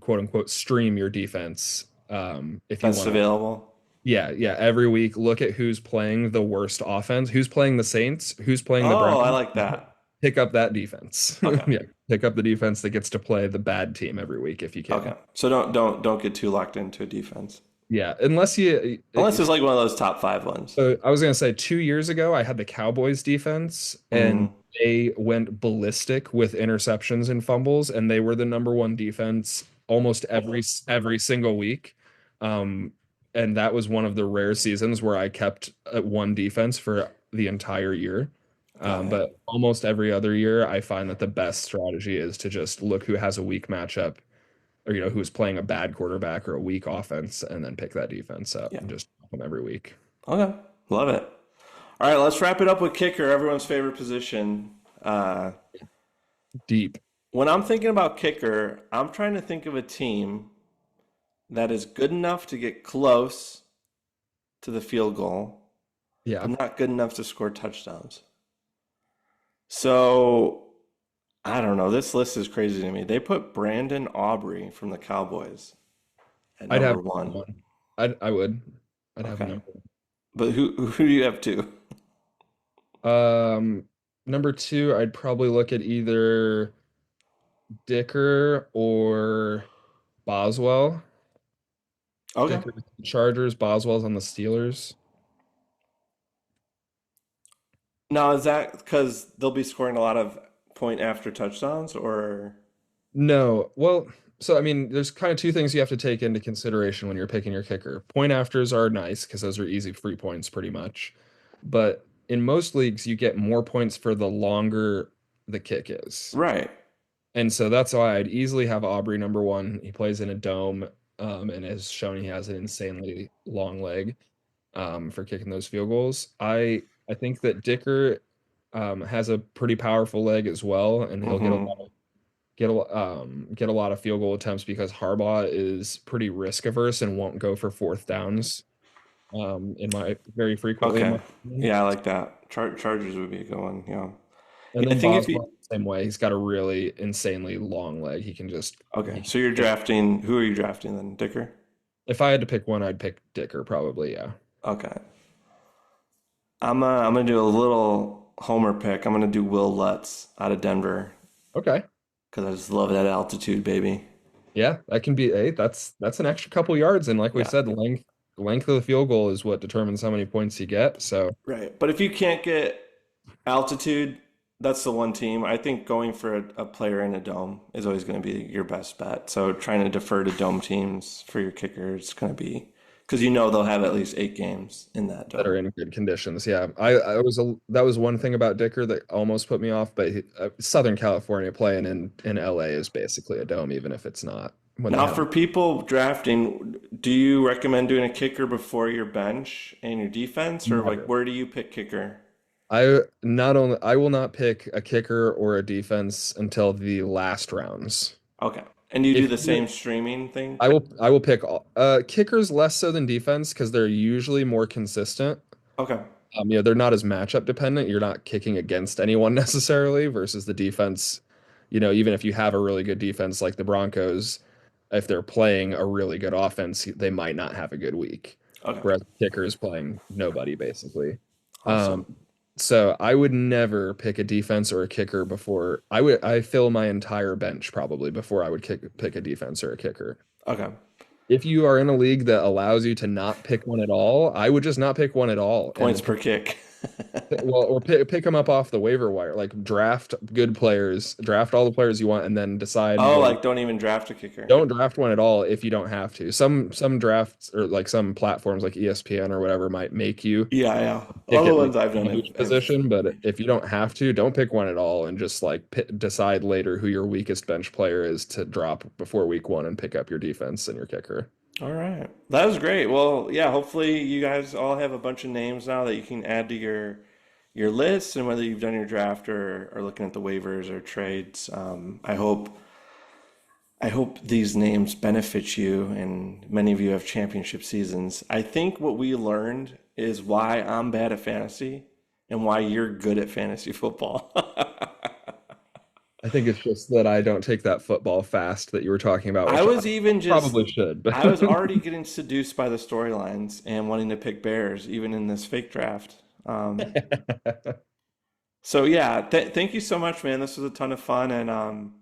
quote unquote stream your defense, if you Best want to. available. Yeah, yeah. Every week, look at who's playing the worst offense, who's playing the Saints, who's playing the Oh, I Browns. like that. Pick up that defense. Okay. Yeah, pick up the defense that gets to play the bad team every week if you can. Okay. So don't get too locked into a defense. Yeah, unless you. Unless it's like one of those top five ones. So I was gonna say 2 years ago, I had the Cowboys defense, and Hmm. they went ballistic with interceptions and fumbles, and they were the number one defense almost every single week. Um, and that was one of the rare seasons where I kept one defense for the entire year. Got it. But almost every other year, I find that the best strategy is to just look who has a weak matchup, or who's playing a bad quarterback or a weak offense, and then pick that defense up Yeah. and just them every week. Okay. Love it. All right, let's wrap it up with kicker, everyone's favorite position. Deep. When I'm thinking about kicker, I'm trying to think of a team that is good enough to get close to the field goal, Yeah. but not good enough to score touchdowns. So I don't know. This list is crazy to me. They put Brandon Aubrey from the Cowboys at I'd have number one. one. I would. I'd have a Okay. number. But who do you have two? Number two, I'd probably look at either Dicker or Boswell. Okay. Dicker's on the Chargers, Boswell's on the Steelers. Now, is that because they'll be scoring a lot of point after touchdowns or No, well, so I mean, there's kind of two things you have to take into consideration when you're picking your kicker. Point afters are nice because those are easy free points pretty much. But in most leagues, you get more points for the longer the kick is. right? And so that's why I'd easily have Aubrey number one. He plays in a dome, and has shown he has an insanely long leg, for kicking those field goals. I think that Dicker, has a pretty powerful leg as well, and he'll Hmm. get a lot of field goal attempts because Harbaugh is pretty risk averse and won't go for fourth downs, in my very frequently in Okay. my opinion. Yeah, I like that. Chargers would be a good one. Yeah. And Yeah, I then think if you Boswell, same way, he's got a really insanely long leg. He can just okay, he so you're drafting. Who are you drafting then? Dicker. If I had to pick one, I'd pick Dicker probably, yeah. Okay. I'm gonna do a little homer pick. I'm gonna do Will Lutz out of Denver Okay. because I just love that altitude, baby. Yeah, that can be that's an extra couple yards, and like we Yeah. said, length of the field goal is what determines how many points you get. So Right. But if you can't get altitude, that's the one team. I think going for a player in a dome is always going to be your best bet. So trying to defer to dome teams for your kicker is going to be because they'll have at least 8 games in that that are dome. in good conditions. Yeah, that was one thing about Dicker that almost put me off, but Southern California playing in LA is basically a dome, even if it's not. when they Now, have. for people drafting, do you recommend doing a kicker before your bench and your defense, or like Never. where do you pick kicker? I will not pick a kicker or a defense until the last rounds. Okay. And you do If the you same streaming thing? I will pick all, kickers less so than defense because they're usually more consistent. Okay. They're not as matchup dependent. You're not kicking against anyone necessarily versus the defense. Even if you have a really good defense like the Broncos, if they're playing a really good offense, they might not have a good week. Okay. Whereas the kicker is playing nobody basically. Um, Awesome. so I would never pick a defense or a kicker before I fill my entire bench probably before I would pick a defense or a kicker. Okay. If you are in a league that allows you to not pick one at all, I would just not pick one at all Points and per kick. or pick them up off the waiver wire. Like draft good players, draft all the players you want, and then decide Oh, what. like don't even draft a kicker. Don't draft one at all if you don't have to. Some drafts or like some platforms like ESPN or whatever might make you Yeah, yeah. All pick the it like ones I've done each have position, but if you don't have to, don't pick one at all and just like decide later who your weakest bench player is to drop before week one and pick up your defense and your kicker. all right. That was great. Well, yeah, hopefully you guys all have a bunch of names now that you can add to your list, and whether you've done your draft or looking at the waivers or trades. I hope these names benefit you, and many of you have championship seasons. I think what we learned is why I'm bad at fantasy and why you're good at fantasy football. I think it's just that I don't take that football fast that you were talking about, I which I was even just, probably should. I was already getting seduced by the storylines and wanting to pick Bears, even in this fake draft. So yeah, thank you so much, man. This was a ton of fun, and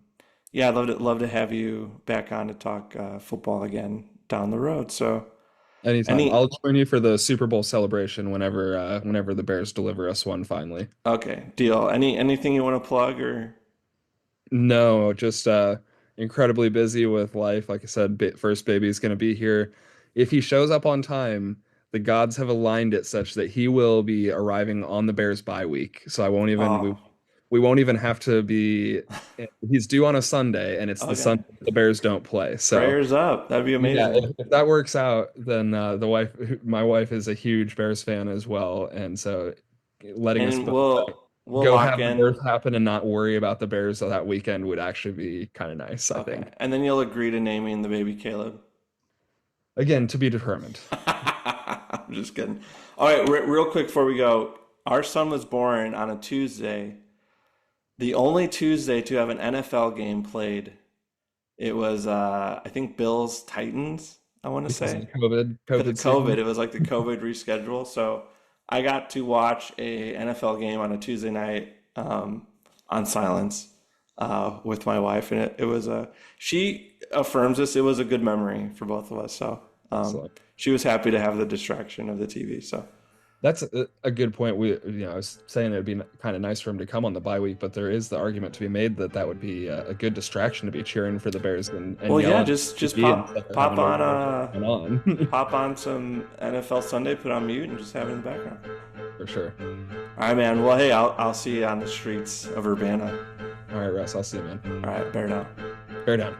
yeah, I'd love to have you back on to talk football again down the road. So Anytime. any I'll join you for the Super Bowl celebration whenever the Bears deliver us one finally. okay, deal. Anything you want to plug or No, just incredibly busy with life. Like I said, first baby is going to be here. If he shows up on time, the gods have aligned it such that he will be arriving on the Bears bye week. So I won't even oh, we won't even have to be. He's due on a Sunday, and it's the okay. Sunday the Bears don't play. So Prayers up. That'd be yeah, amazing. if that works out, then my wife is a huge Bears fan as well, and so letting us And both we'll go lock have the in. birth happen and not worry about the Bears that weekend would actually be kind of nice, I Okay, think. and then you'll agree to naming the baby Caleb. Again, to be determined. I'm just kidding. All right, real quick before we go, our son was born on a Tuesday, the only Tuesday to have an NFL game played. It was, I think, Bills Titans, I want to Because of say. the COVID Because of COVID COVID, season. it was like the COVID reschedule. So I got to watch a NFL game on a Tuesday night on silence with my wife, and it was she affirms this. It was a good memory for both of us. So Excellent. she was happy to have the distraction of the TV. So That's a good point. I was saying it'd be kind of nice for him to come on the bye week, but there is the argument to be made that that would be a good distraction to be cheering for the Bears and well, yeah, yelling at just the TV instead of pop having to on watch what's going on. pop on some NFL Sunday, put on mute, and just have it in the background. For sure. All right, man. Well, hey, I'll see you on the streets of Urbana. All right, Russ, I'll see you, man. All right, bear down. Bear down.